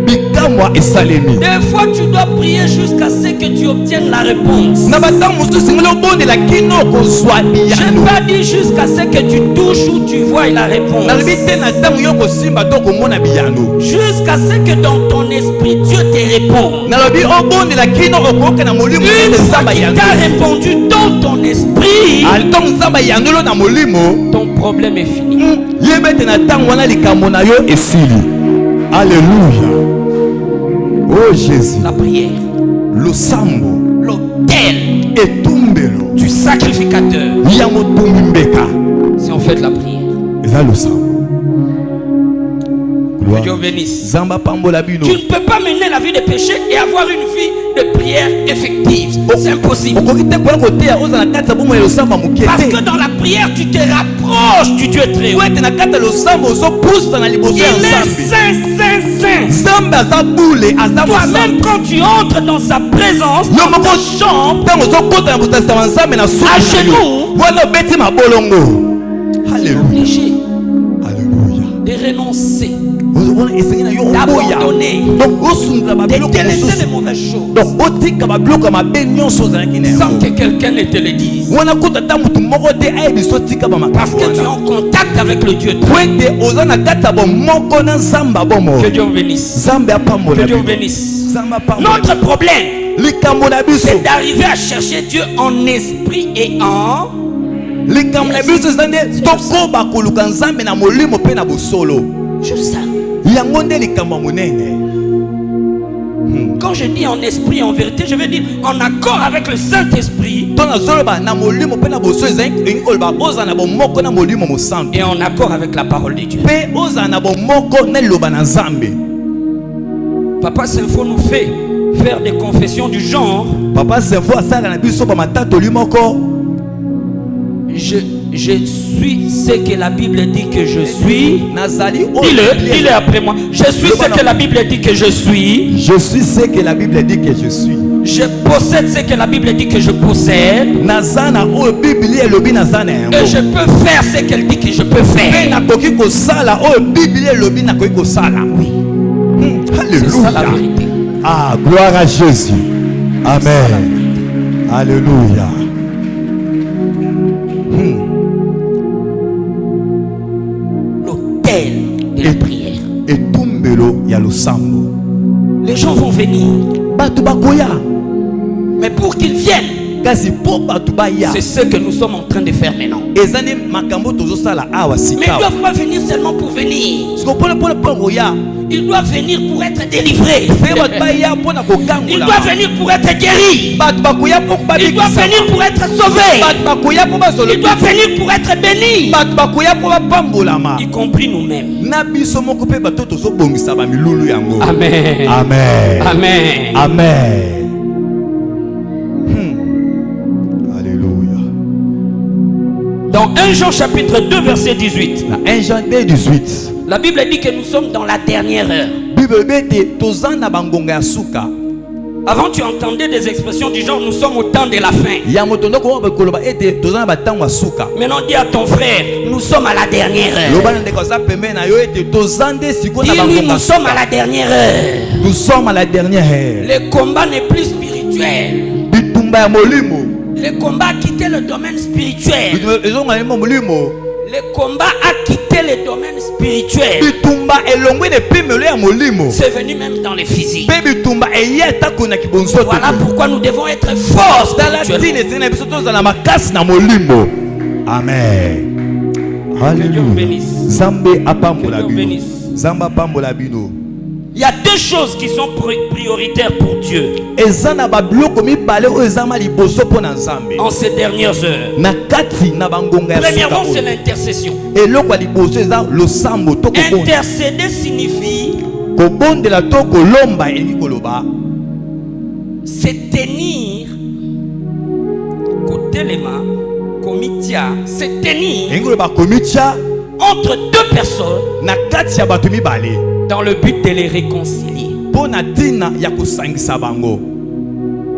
Des fois tu dois prier jusqu'à ce que tu obtiennes la réponse. Je n'ai pas dit jusqu'à ce que tu touches ou tu vois la réponse. Jusqu'à ce que dans ton esprit Dieu te réponde. Une fois qu'il t'a répondu dans ton esprit, ton problème est fini. Alléluia. Oh Jésus. La prière, le sambo, l'autel et tumbelo du sacrificateur, c'est en fait la prière. Et là le sambo. Que Dieu bénisse. Tu ne peux pas mener la vie de péché et avoir une vie de prière effective. C'est impossible. Parce que dans la prière, tu te rapproches du Dieu très haut. Il est saint, saint, saint. Toi-même, quand tu entres dans sa présence, dans ta chambre, à genoux, Alléluia. de renoncer, d'abandonner, de délaisser les mauvaises choses, sans que quelqu'un ne te le dise. Parce que tu es en contact avec le Dieu. Que Dieu vous bénisse. Que Dieu vous bénisse. Notre problème, c'est d'arriver à chercher Dieu en esprit et en... Juste ça. Quand je dis en esprit et en vérité, je veux dire en accord avec le Saint-Esprit et en accord avec la parole de Dieu. Papa Sympho nous fait faire des confessions du genre: Je suis ce que la Bible dit que je suis. Dis-le, Dis-le après moi. Je suis ce que la Bible dit que je suis. Je suis ce que la Bible dit que je suis. Je possède ce que la Bible dit que je possède. Et je peux faire ce qu'elle dit que je peux faire. Oui. C'est ça la Alléluia. vérité. Ah, gloire à Jésus. Amen. Alléluia. L'autel de la prière. Et tumbelo ya losambo. Les gens vont venir. Batu bakoya. Mais pour qu'ils viennent, Kasi po batu baya. c'est ce que nous sommes en train de faire maintenant. Ezane makambo tozo sala awa Mais ils sika. ne doivent pas venir seulement pour venir. Sikopona pona roya. Ils doivent venir pour être délivrés. Fe batu baya pona Ils kokangola. doivent venir pour être guéris. Batu bakoya po Ils doivent venir pour être sauvés. Batu bakoya po bazolo. Ils doivent venir pour être bénis. Batu bakoya po bapambolama. Y compris nous-mêmes. Na biso moko pe bato tozo bongisa ba milulu yango. Amen. Amen. Amen. Amen. Alléluia. Dans 1 Jean chapitre 2 verset 18, Na 1 Jean 2:18. la Bible dit que nous sommes dans la dernière heure. Bible bete tozana bangonga ya suka. Avant tu entendais des expressions du genre nous sommes au temps de la fin. Ya motondo ko ba koloba ete tozana batango ya suka. Maintenant dis à ton frère, nous sommes à la dernière heure. Lobana ndeko za pembe na yo ete tozande siko na Dis-lui, bangonga. nous sommes à la dernière heure. Nous sommes à la dernière heure. Le combat n'est plus spirituel. Bitumba ya molimo. Le combat a quitté le domaine spirituel. Bitumba ezonga ni molimo. Le combat a quitté le domaine spirituel. Bitumba elongwe ne pemelo ya molimo. C'est venu même dans les physiques. Pe bitumba eyeta kuna kibonzo. Voilà pourquoi nous devons être forts Dans spirituellement. la tine biso tozala makasi na molimo. Amen. Dieu vous bénisse. Zambe apambola Que Dieu bino. bénisse. Zamba apambola bino. Il y a deux choses qui sont prioritaires pour Dieu Ezana babiloko mibale oyo ezama liboso pona Nzambe. en ces dernières heures. Na kati na bangonga ya Premièrement, sika c'est oyo. l'intercession. Eloko ya liboso eza losambo to kobonda. Intercéder signifie Kobondela to kolomba elingi koloba. se tenir, kotelema, komitia, se tenir Elingi koloba komitia entre deux personnes na kati ya bato mibale. dans le but de les réconcilier. Pona tina ya kosangisa bango.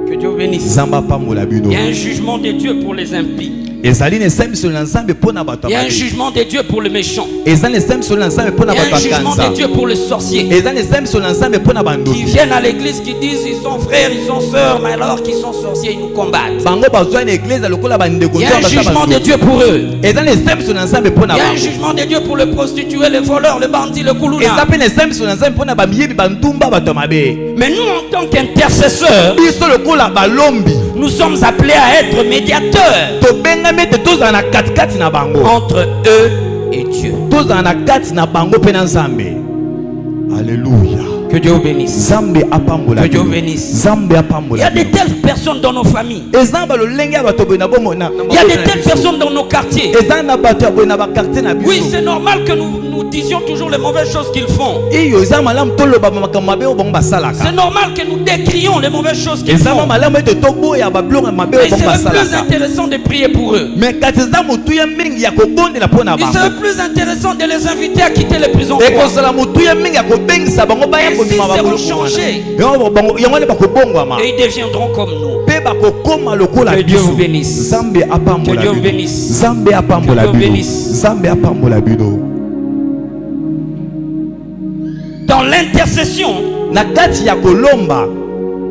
Que Dieu vous bénisse. Zamba apambola bino. Il y a un jugement de Dieu pour les impies. Ezali ne sembiso na Nzambe pona bato Il y a un abali. jugement de Dieu pour le méchant. Ezali ne sembiso na Nzambe pona Il y a bato un jugement akanza. de Dieu pour les sorciers Ezali ne sembiso na Nzambe pona qui bandoki. viennent à l'église, qui disent ils sont frères, ils sont sœurs, mais alors qu'ils sont sorciers, ils nous combattent. Bango bazwa na église lokola bandeko. Il y a un jugement de Dieu pour eux. Ezali ne sembiso na Nzambe pona Il y a un bango. jugement de Dieu pour le prostitué, le voleur, le bandit, le koulouna. Ezape ne sembiso na Nzambe pona bamiyebi bantumba bato mabe. Mais nous, en tant qu'intercesseurs, Biso lokola balombi. nous sommes appelés à être médiateurs Tobengami ete tozala na katikati na bango. entre eux et Dieu. Tozala na kati na bango pe na Nzambe. Alléluia. Que Dieu vous bénisse. Nzambe apambola. Que Dieu bino. bénisse. Nzambe Il y apambola. a de bino. telles personnes dans nos familles. Eza ba lolenge ya bato boye na bomo na. Il y a de telles personnes dans nos quartiers. Eza na bato ya boye na ba quartier na biso. Oui, c'est normal que nous disions toujours les mauvaises choses qu'ils font. Iyo eza malamu toloba makambo mabe oyo bango basalaka. C'est normal que nous décrions les mauvaises choses qu'ils Eza font. malamu ete toboya babiloko mabe Mais oyo il bango serait plus basalaka. intéressant de prier pour eux. Mais kati eza motuya mingi ya kobondela mpo na Il bango. serait plus intéressant de les inviter à quitter les prisons. ekozala motuya mingi ya kobengisa bango baya Et kondima s'ils bakolo seront changés, yango wana bakobongwama et ils deviendront comme nous. mpe bakokoma lokola Que Dieu biso. vous bénisse. Nzambe apambola Que Dieu vous bino. bénisse. Nzambe apambola Que Dieu vous bino. bénisse. Nzambe apambola bino. Dans l'intercession, Na kati ya kolomba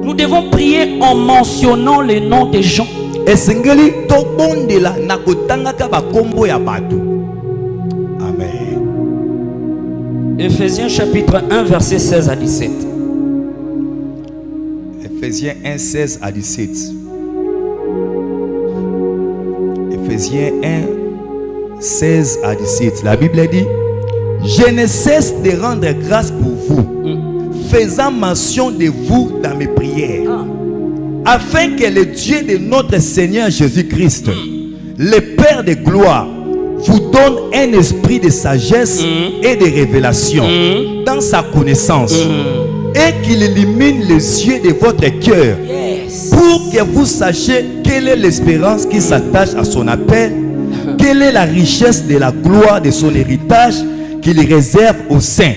nous devons prier en mentionnant les noms des gens. esengeli tobondela na kotangaka bakombo ya bato. Amen. Éphésiens chapitre 1 verset 16 à 17. Éphésiens 1, 16 à 17. Éphésiens 1, 16 à 17. La Bible dit: je ne cesse de rendre grâce pour vous, faisant mention de vous dans mes prières, afin que le Dieu de notre Seigneur Jésus-Christ, le Père de gloire, vous donne un esprit de sagesse et de révélation dans sa connaissance, et qu'il illumine les yeux de votre cœur, Yes. pour que vous sachiez quelle est l'espérance qui s'attache à son appel, quelle est la richesse de la gloire de son héritage qu'il réserve aux saints.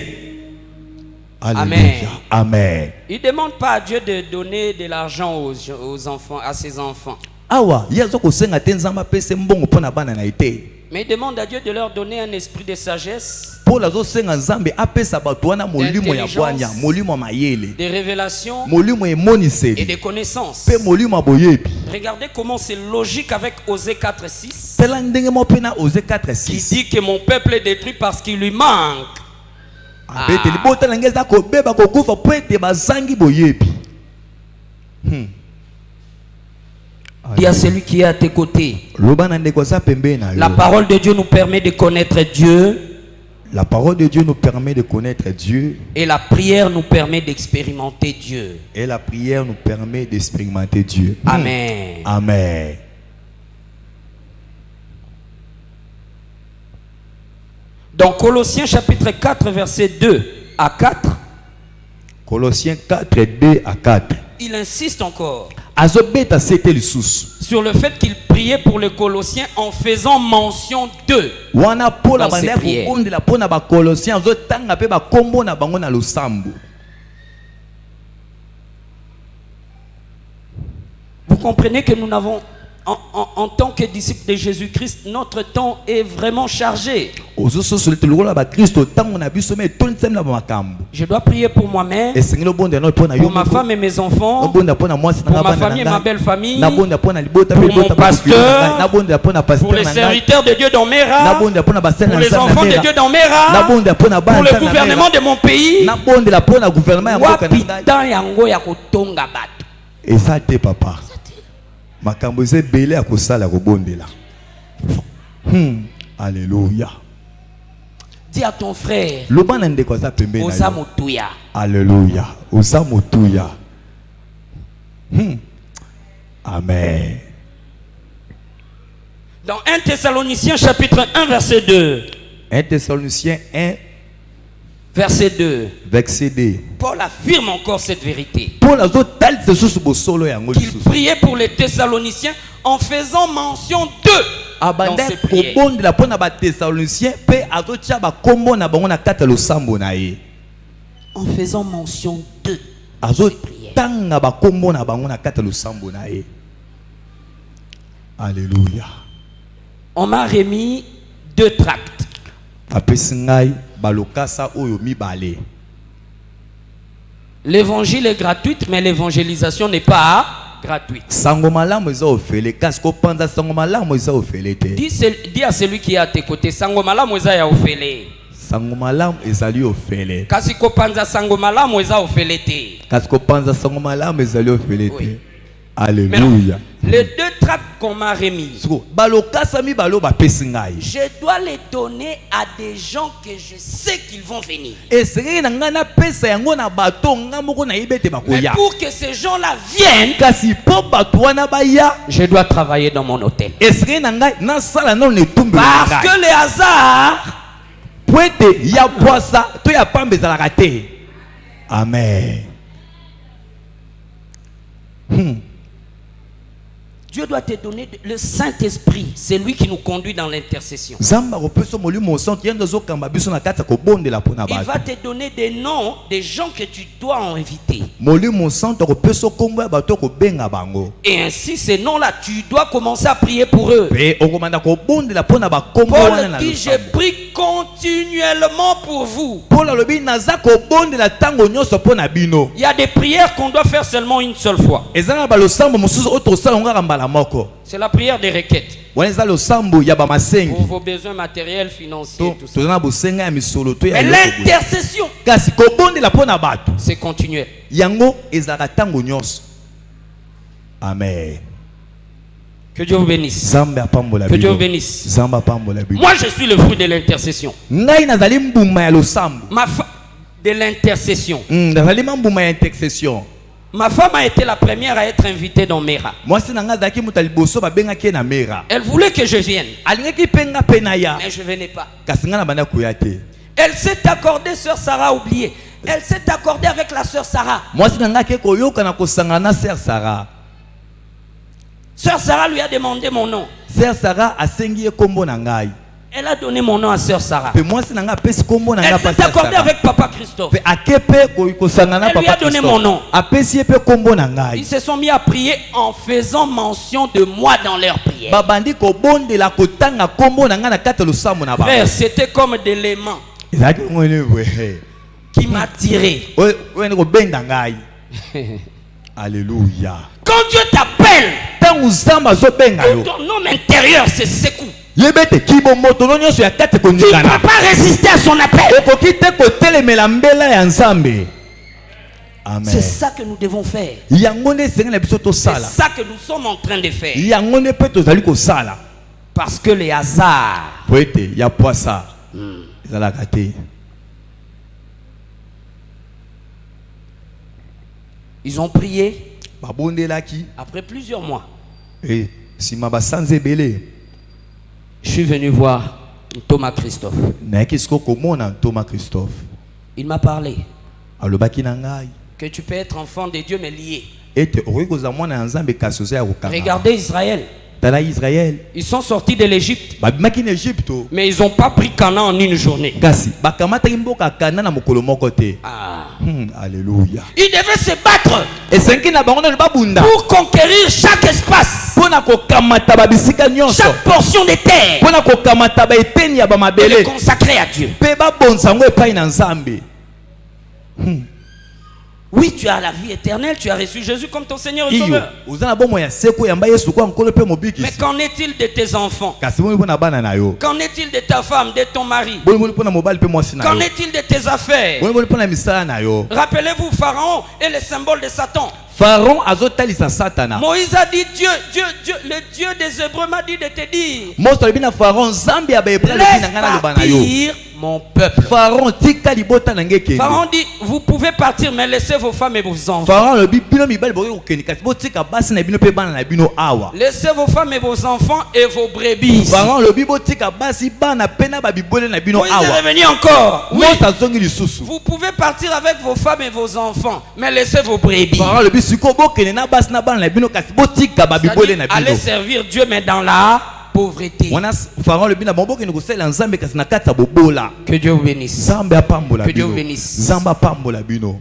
Alléluia. Amen. Amen. Il ne demande pas à Dieu de donner de l'argent aux enfants, à ses enfants. Awa, yazo ko senga tenzamba pese mbongo pona bana na ite. Mais il demande à Dieu de leur donner un esprit de sagesse, Pour la zo senga nzambe apesa bato wana molimo ya bwanya, molimo mayele, de révélation molimo et emoniseli, de connaissance. pe molimo boyebi. Regardez comment c'est logique avec Osée 4:6 Pela ndenge mo pena Osée qui 4:6. dit que mon peuple est détruit parce qu'il lui manque. Abete libota na ngeza ko beba ko kufa pwete bazangi boyebi. Dis à celui qui est à tes côtés. Loba na ndeko sa pembe na yo. La parole de Dieu nous permet de connaître Dieu La parole de Dieu nous permet de connaître Dieu et la prière nous permet d'expérimenter Dieu. et la prière nous permet d'expérimenter Dieu. Amen. Amen. Dans Colossiens chapitre 4 verset 2 à 4, Colossiens 4, 2 à 4. il insiste encore Azobeta c'était le sous. sur le fait qu'il priait pour les Colossiens en faisant mention d'eux. Wana Paul Dans ses abandé prières. ko ondela pona ba Colossiens azotanga pe ba kombo na bango na losambo. Vous comprenez que nous n'avons, en tant que disciples de Jésus-Christ, notre temps est vraiment chargé. Ozoso solite lokola ba Kristo tango na biso me tontsem na ba makambo. Je dois prier pour moi-même, Esengelo bonde na pona yo. pour ma femme et mes enfants, Bonde pona mwasi pour na ma bana famille et ma belle famille, na bonde pona libota pour pe mon bota pasteur, na bonde pona pasteur pour les na ngai. serviteurs de Dieu dans mes Na rangs, bonde pona ba pour les enfants de Dieu dans mes rangs, na bonde pona ba pour le gouvernement de mon pays. na bonde la pona gouvernement ya mboka na ngai. Wapitan yango ya kotonga bato. Eza te papa. Makambo ze belé ya kosala kobondela. Alléluia. Dis à ton frère, Loba na ndeko za pembe na Osa yo. Motuya. Alléluia. Osa motuya. Amen. Dans 1 Thessaloniciens chapitre 1 verset 2. 1 Thessaloniciens 1 Verset 2. verset 2. Paul affirme encore cette vérité. Paul azotal sous bosolo yango Qu'il lisusu. priait pour les Thessaloniciens en faisant mention d'eux dans Abanda ses prières. kobondela pona ba Thessaloniciens pe azotia ba kombo na bango na kata losambo na ye. En faisant mention d'eux. Azotanga ba kombo na bango na kata losambo na ye. Alléluia. On m'a remis 2 tracts. Apesi ngai balokasa oyo mibale. L'évangile est gratuit, mais l'évangélisation n'est pas gratuite. Sango malamu eza ofele kasi ko panza sango malamu eza ofele te. Dis à celui qui est à tes côtés, sango malamu eza ya ofele. Sango malamu ezali ofele. Kasi kopanza sango malamu eza ofele te. Kasi ko panza sango malamu ezali ofele te. Oui. Alléluia. Les 2 tracts qu'on m'a remis, balokasa mibalo bapesi ngai. je dois les donner à des gens que je sais qu'ils vont venir. Esengeli na ngai napesa yango na bato nga moko nayebi ete Mais bakoya. pour que ces gens-là viennent, Kasi po bato wana baya je dois travailler dans mon hôtel. esengeli na ngai nasala nano na etumbelo na Parce ngai. que le hasard Po ete ya pwasa to ya pamba ezalaka te. Amen. Dieu doit te donner le Saint-Esprit. C'est lui qui nous conduit dans l'intercession. Zamba kopesa molimo santo yendo zokamba biso na kati ya kobondela pona Il va bato. te donner des noms des gens que tu dois inviter. Molimo santo kopesa kombo ya bato kobenga bango. Et ainsi, ces noms-là, tu dois commencer à prier pour eux. Pe okomanda kobondela pona ba kombo wana Paul na dit, je losambo. prie continuellement pour vous. Paul alobi naza kobondela tango nyonso pona bino. Il y a des prières qu'on doit faire seulement une seule fois. Ezanga ba losambo mosusu oto sala ngaka mbala moko. C'est la prière des requêtes. Wana eza losambo ya ba masengi. Pour vos besoins matériels, financiers, tout ça. Tozana bosenga ya misolo to ya Mais eloko boye. l'intercession, Kasi kobondela pona bato. c'est continuel. Yango ezalaka tango nyonso. Amen. Que Dieu vous bénisse. Zamba apambola Que Dieu bino. vous bénisse. Zamba apambola bino. Moi, je suis le fruit de l'intercession. Ngai nazali mbuma ya losambo. De l'intercession. Nazali mbuma ya intercession. Ma femme a été la première à être invitée dans Mera. Mwasi na nga azalaki moto ya liboso babengaki na mera. Elle voulait que je vienne, Alingaki penga pena ya. mais je ne venais pas. Kasi nga na banda koya te. Elle s'est accordée, sœur Sarah a oublié. Elle s'est accordée avec la sœur Sarah. Mwasi na nga ke koyoka na kosanga na sœur Sarah. Sœur Sarah lui a demandé mon nom. Sœur Sarah a sengi kombo na ngai. Elle a donné mon nom à Sœur Sarah. Pe moi nanga pesi kombo na ngai Elle s'est accordée avec Papa Christophe. Pe akepe ko sangana Elle lui papa a donné Christophe. mon nom. Apesi pe kombo na ngai. Ils se sont mis à prier en faisant mention de moi dans leur prière. Babandi ko bonde la kotanga kombo na ngai na kata losambo na ba. Frère, c'était comme des éléments Ezaki ngone we. qui m'attiraient. Ouais ko benda ngai. Alléluia. Quand Dieu t'appelle, Tant uzamba zo benga yo. ton homme intérieur se secoue. Yebete kibo moto no nyonso ya kate ko Tu ne ndikana. peux pas résister à son appel. Okoki te ko telemela mbela ya nzambe. Amen. C'est ça que nous devons faire. Yango nde senga na biso to C'est sala. ça que nous sommes en train de faire. Yango nde pe tozali ko sala. Parce que les hasards, Po ete ya poisa. Ezalaka te. ils ont prié Babondelaki. après plusieurs mois. Et sima basanze ebele. Je suis venu voir Thomas Christophe. Nayaki siko komona Thomas Christophe. Il m'a parlé Alobaki na ngai. que tu peux être enfant de Dieu mais lié. Ete okoki kozala mwana ya nzambe kasi oza ya kokanga. Regardez Israël. Tala Israël. Ils sont sortis de l'Égypte, Babimaki na Egypte. mais ils n'ont pas pris Canaan en une journée. Kasi bakamataki mboka kana na mokolo moko te. Ah. Alléluia. Ils devaient se battre Esengi na bango na babunda. pour conquérir chaque espace, Pona kokamata babisika nyonso. chaque portion de terre Pona kokamata ba eteni ya et le bamabele. consacrer à Dieu. Pe babonza ngo epai na nzambe. Oui, tu as la vie éternelle, tu as reçu Jésus comme ton Seigneur et Iyo, Sauveur. oza na bomo ya seko yamba Yesu kwa nkolo pe mobiki. Mais qu'en est-il de tes enfants? Kasi boni pona bana na yo. Qu'en est-il de ta femme, de ton mari? Boni pona mobali pe mwasi na Qu'en yo. est-il de tes affaires? Boni pona misala na yo. Rappelez-vous Pharaon et le symbole de Satan. Pharaon azotalisa Satana. Moïse a dit le Dieu des Hébreux m'a dit de te dire, Mosto lobi na Pharaon nzambe ya ba Hébreu lobi laisse na ngana loba na yo. partir mon peuple. Pharaon tika libota na ngeke. Pharaon dit, vous pouvez partir mais laissez vos femmes et vos enfants. Pharaon lobi bino mibali boke kokeni kasi botika basi na bino pe bana na bino awa. Laissez vos femmes et vos enfants et vos brebis. Pharaon lobi botika basi bana pena ba bibole na bino Moïse est awa. revenu encore. Oui, Moto azongi lisusu. vous pouvez partir avec vos femmes et vos enfants mais laissez vos brebis. Pharaon lobi siko bokene na basi na bana na bino kasi botika ba bibole C'est-à-dire, na bino. allez servir Dieu mais dans la pauvreté. Wana Pharaon lobi na boboke ni kosela nzambe kasi na kati ya bobola. Que Dieu vous bénisse. Nzambe apambola Que Dieu bino. vous bénisse. Nzambe apambola bino.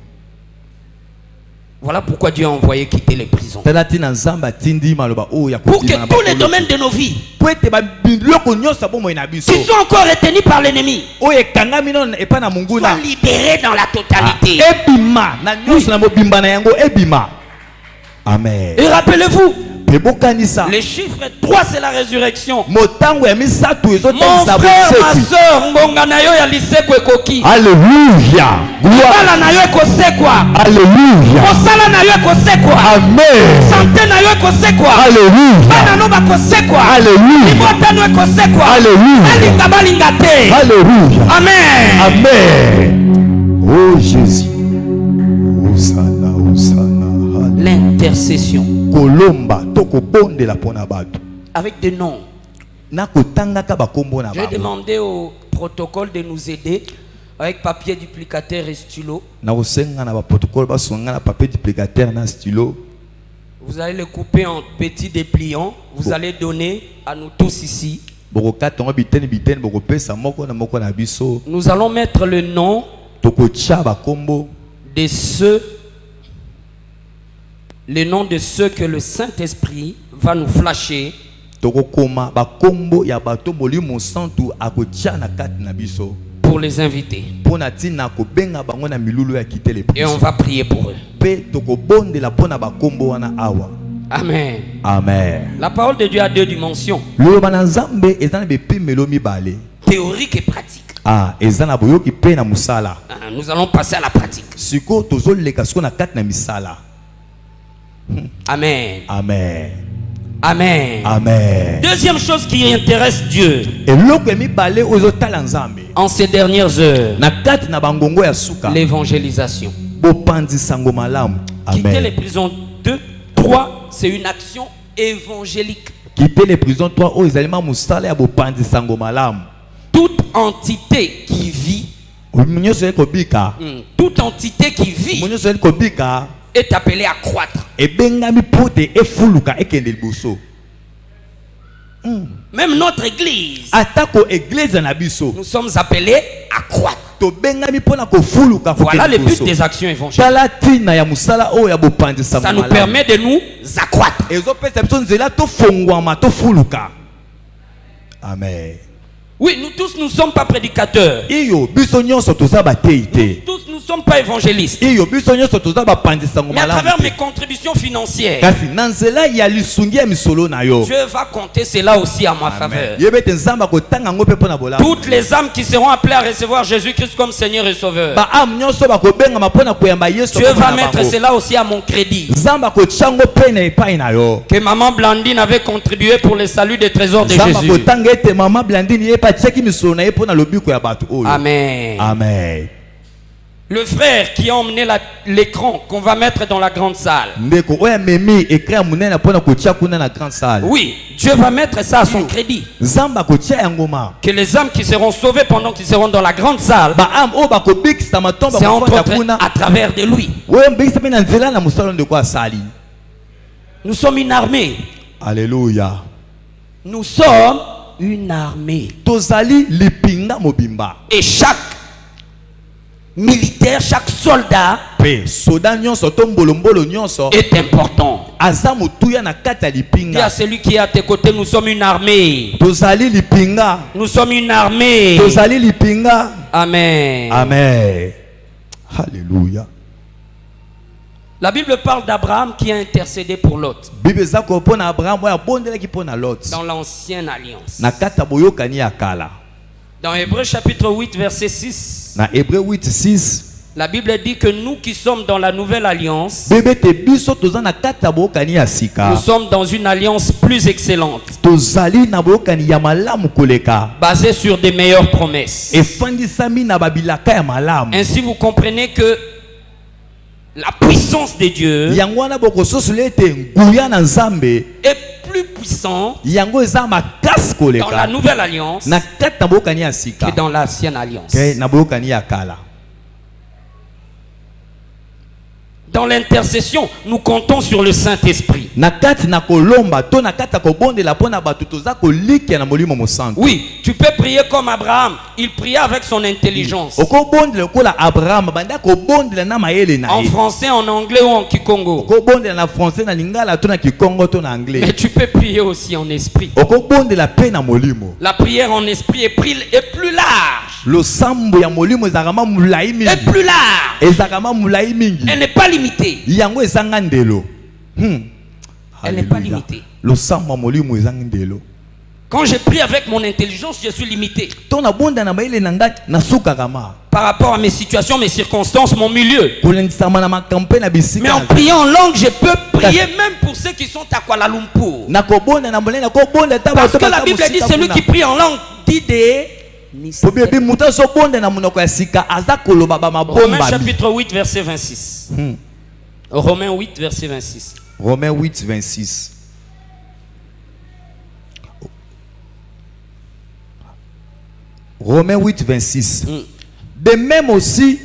Voilà pourquoi Dieu a envoyé quitter les prisons. Tala tina nzambe atindi maloba o ya Pour kotima que na tous les bakolo. domaines de nos vies Po ete ba biloko nyonso bomoi na biso. qui sont encore retenus par l'ennemi Oyo ekangami no epa na soient munguna. libérés dans la totalité. Ebima na nyonso na mobimba na yango ebima. Amen. Et rappelez-vous, Pebokanisa. le chiffre 3 c'est la résurrection. Motango ya misatu Mon ezotalisa frère, ma boseku. soeur, ngonga na yo ya liseko ekoki. Alléluia. Gloire. Mosala na yo ekosekwa. Alléluia. Mosala na yo ekosekwa. Amen. Santé na yo ekosekwa. Alléluia. Bana no bakosekwa. Alléluia. Libota no ekosekwa. Alléluia. Balinga balinga te. Alléluia. Amen. Amen. Oh Jésus. Osana, Osana. L'intercession Kolomba toko bonde la pona bato. avec des noms. Nako tangaka bakombo na J'ai bango. demandé au protocole de nous aider avec papier duplicateur et stylo. Nako senga na ba protocole ba songa na papier duplicateur na stylo. Vous allez le couper en petits dépliants. Vous allez donner à nous tous ici. Boko katongo bitene bitene boko pesa moko na biso. Nous allons mettre le nom Toko tcha bakombo. de ceux, le nom de ceux que le Saint-Esprit va nous flasher Toko koma bakombo ya bato molimo santu akotcha na kati na biso. pour les inviter. Pona tina ko benga bango na milulu ya kite le Et on va prier pour eux. Pe toko bonde la pona bakombo wana awa. Amen. Amen. La parole de Dieu a deux dimensions, Loba na nzambe ezana bepimelo mibale. théorique et pratique. Ah, ezana boyoki pe na musala. Nous allons passer à la pratique. Siko tozoleka siko na kati na misala. Amen. Amen. Amen. Amen. Deuxième chose qui intéresse Dieu Eloko mibale ozotala nzambe. en ces dernières heures, Na kati na bangongo ya suka. l'évangélisation. Bopandi sango malamu. Quitter les Amen. prisons 2, 3, c'est une action évangélique. Quitter les prisons 3 o ezalima musala ya bopandi sango malamu. Toute entité qui vit, Munyoso eko bika. toute entité qui vit Munyoso eko bika. est appelée à croître. Ebengami pote efuluka ekende liboso. Même notre église, atako église na biso nous sommes appelés à croître. to bengami pona ko fuluka. Voilà le but des actions évangéliques. Tala tina ya musala o ya bopandisa. Ça nous permet de nous accroître. Ezo perception nzela to fongwama to fuluka. Amen. Oui, nous tous ne sommes pas prédicateurs. Iyo biso nyonso toza bateite. Tous nous ne sommes pas évangélistes. Iyo biso nyonso toza bapandisa Mais à ngomala. travers mes contributions financières, Kasi nanzela ya lisungi ya misolo na yo. Dieu va compter cela aussi à ma faveur. Yebete nzamba ko tanga ngope pona bola. Toutes les âmes qui seront appelées à recevoir Jésus-Christ comme Seigneur et Sauveur, Ba am nyonso ba ko benga mapona koyamba Yesu. Dieu va mettre cela aussi à mon crédit. Nzamba ko chango pene epai na yo. Que maman Blandine avait contribué pour le salut des trésors de Nzamba ko Jésus. tanga ete mama Blandine yepa cheki misolo na ye pona lobiko ya batu oyo. Amen. Amen. Le frère qui a emmené l'écran qu'on va mettre dans la grande salle. Ndeko oya memi écran munene pona ko tia kuna na grande salle. Oui, Dieu va mettre ça à son crédit. Nzamba ko tia yangoma. Que les âmes qui seront sauvées pendant qu'ils seront dans la grande salle, Ba am o ba ko bikisa matomba c'est ko entre fata autres kuna. à travers de lui. Oya bikisa pena nzela na musalo ndeko asali. Nous sommes une armée. Alléluia. Nous sommes une armée. Tozali lipinga mobimba. Et chaque militaire, chaque soldat Pe soda nyonso to mbolombolo nyonso est important. aza mutuya na kati ya Dis à lipinga. celui qui est à tes côtés, nous sommes une armée. Tozali lipinga. Nous sommes une armée. Tozali lipinga. Amen. Amen. Alléluia. La Bible parle d'Abraham qui a intercédé pour Lot Bible za ko pona Abraham oya bondela ki pona Lot. dans l'ancienne alliance. Na kata boyokani ya kala. Dans Hébreux chapitre 8 verset 6, Na Hébreu 8:6. la Bible dit que nous qui sommes dans la nouvelle alliance, Bebe te biso toza na kata boyokani ya sika. nous sommes dans une alliance plus excellente, Tozali na boyokani ya malamu koleka. basée sur des meilleures promesses. Efandisami na babilaka ya malamu. Ainsi vous comprenez que la puissance de Dieu Yango wana boko sosule ete nguya na Nzambe. est plus puissante Yango eza makasi dans la koleka. nouvelle alliance Na kati na boyokani ya sika. que dans l'ancienne alliance. Ke na boyokani ya kala. Dans l'intercession, nous comptons sur le Saint-Esprit. Na kati na kolomba to na kati ko bondela pona bato toza kolika na molimo mosantu. Oui, tu peux prier comme Abraham. Il priait avec son intelligence. Oko bondela kola Abraham banda ko bondela na mayele na En ye. français, en anglais ou en kikongo. Oko bondela na français na lingala to na kikongo to na anglais. Mais tu peux prier aussi en esprit. Oko bondela pe na molimo. La prière en esprit est plus large. Lo sambo ya molimo ezakama mulai mingi. Est plus large. Ezakama mulai mingi. Elle n'est pas limitée. Yango ezanga ndelo. Elle n'est pas Alléluia. limitée. Lo sambo ya molimo ezanga ndelo. Quand je prie avec mon intelligence, je suis limité. To na bonda na mayele na ngai na suka kama. Par rapport à mes situations, mes circonstances, mon milieu. Kolendisama na makampe na bisika. Mais en priant en langue, je peux prier même pour ceux qui sont à Kuala Lumpur. Na kobonda na molena ko bonda ta Parce que la Bible dit celui qui prie en langue dit des mystères. Pobebi muta so bonda na munoko ya sika aza koloba ba Romains mabomba. chapitre 8 verset 26. Romains 8 verset 26. Romains 8:26. Romains 8:26. De même aussi,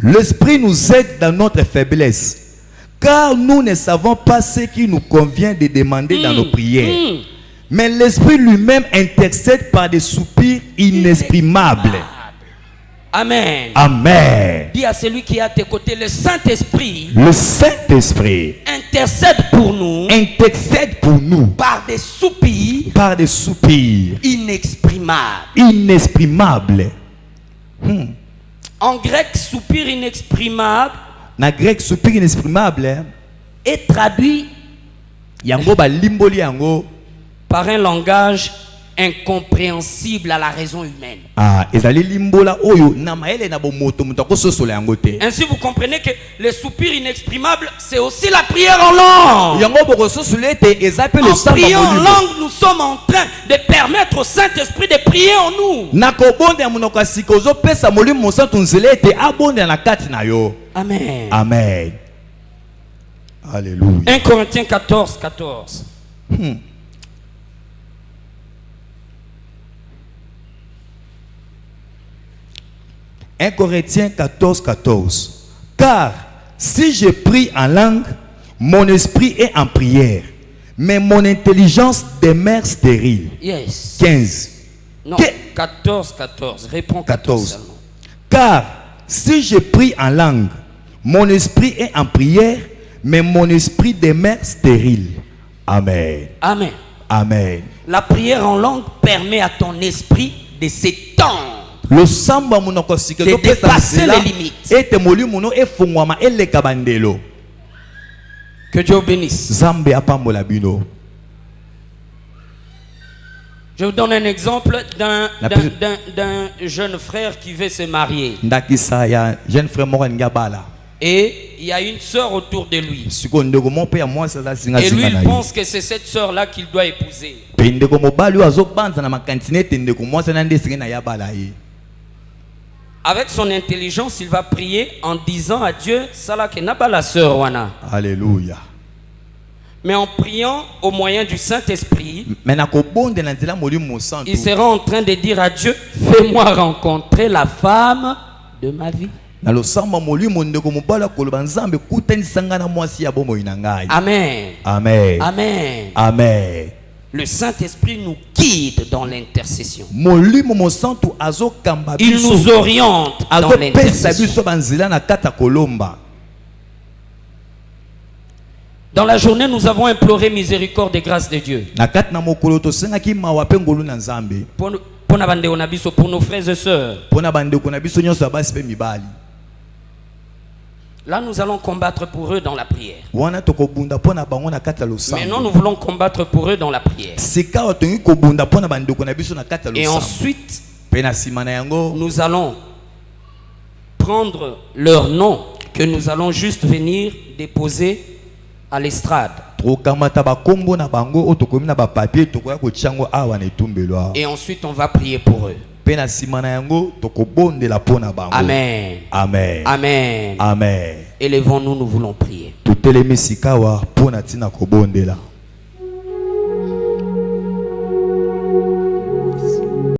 l'Esprit nous aide dans notre faiblesse, car nous ne savons pas ce qui nous convient de demander dans nos prières. Mais l'Esprit lui-même intercède par des soupirs inexprimables. Amen. Amen. Dis à celui qui est à tes côtés, le Saint-Esprit Le Saint-Esprit intercède pour nous intercède pour nous par des soupirs par des soupirs inexprimables. inexprimables. En grec, soupir inexprimable Na grec soupir inexprimable est traduit yango ba limboli yango par un langage incompréhensible à la raison humaine. ezali limbola oyo na maele na bomoto muto akososola yango te. Ainsi, vous comprenez que le soupir inexprimable, c'est aussi la prière en langue. Yango bokososola ete eza pe le En samba priant en molimo. langue, nous sommes en train de permettre au Saint-Esprit de prier en nous. Na kobonda ya munoko ya sika ozopesa molimo mosantu nzela ete abonda na kati na yo. Amen. Amen. Alléluia. 1 Corinthiens 14, 14. 1 Corinthiens 14, 14. Car si je prie en langue, mon esprit est en prière, mais mon intelligence demeure stérile. Yes. 15. Non, Que- 14. Réponds 14 seulement. Car si je prie en langue, mon esprit est en prière, mais mon esprit demeure stérile. Amen. Amen. Amen. La prière en langue permet à ton esprit de s'étendre. Le samba monoko sike De to pesa dépasser nzela, les limites. ete moli muno efungwama eleka bandelo. Que Dieu bénisse. Zambe apambola bino. Je vous donne un exemple d'un La d'un- plus- d'un- d'un jeune frère qui veut se marier. Ndakisa ya jeune frère moko ngabala. Et il y a une sœur autour de lui. Siko ndeko mon père moi ça singa Et lui, singa il na ye. pense que c'est cette sœur-là qu'il doit épouser. Pe ndeko mobali oyo azobanza na makantine ete ndeko mwasi na nde singa na ya bala ye. Avec son intelligence, il va prier en disant à Dieu, Sala ke naba la sœur wana. Alléluia. Mais en priant au moyen du Saint-Esprit, Mais na kobonde na nzela molimo santo. il sera en train de dire à Dieu, fais-moi rencontrer la femme de ma vie. Na losamba molimo ndeko mobala koloba nzambe kutanisanga na mwasi ya bomoi na ngai. Amen. Amen. Amen. Amen. Le Saint-Esprit nous guide dans l'intercession. Molimo mo santo azokamba Il biso. nous oriente dans Azopesa l'intercession. biso banzela na kata kolomba. Dans la journée, nous avons imploré miséricorde et grâce de Dieu. Na kata na mokolo tosengaki mawa pe ngolu na nzambe. Pour nos frères et sœurs. Pona bandeko na biso nyonso ya basi pe mibali. Là, nous allons combattre pour eux dans la prière. Wana tokobunda pona bango na kata losamba. Maintenant, nous voulons combattre pour eux dans la prière. Sika otongi kobunda pona bandeko na biso na kata Et losamba. ensuite, Pe na sima na yango nous allons prendre leur nom que nous allons juste venir déposer à l'estrade. tokamata bakombo na bango oyo tokomi na bapapier tokoya kotyango awa na etumbelo awa. Et ensuite, on va prier pour eux. Pe na sima na yango tokobondela pona bango. Amen. Amen. Amen. Amen. Élevons-nous, nous voulons prier. Tutelemi sika awa pona tina kobondela.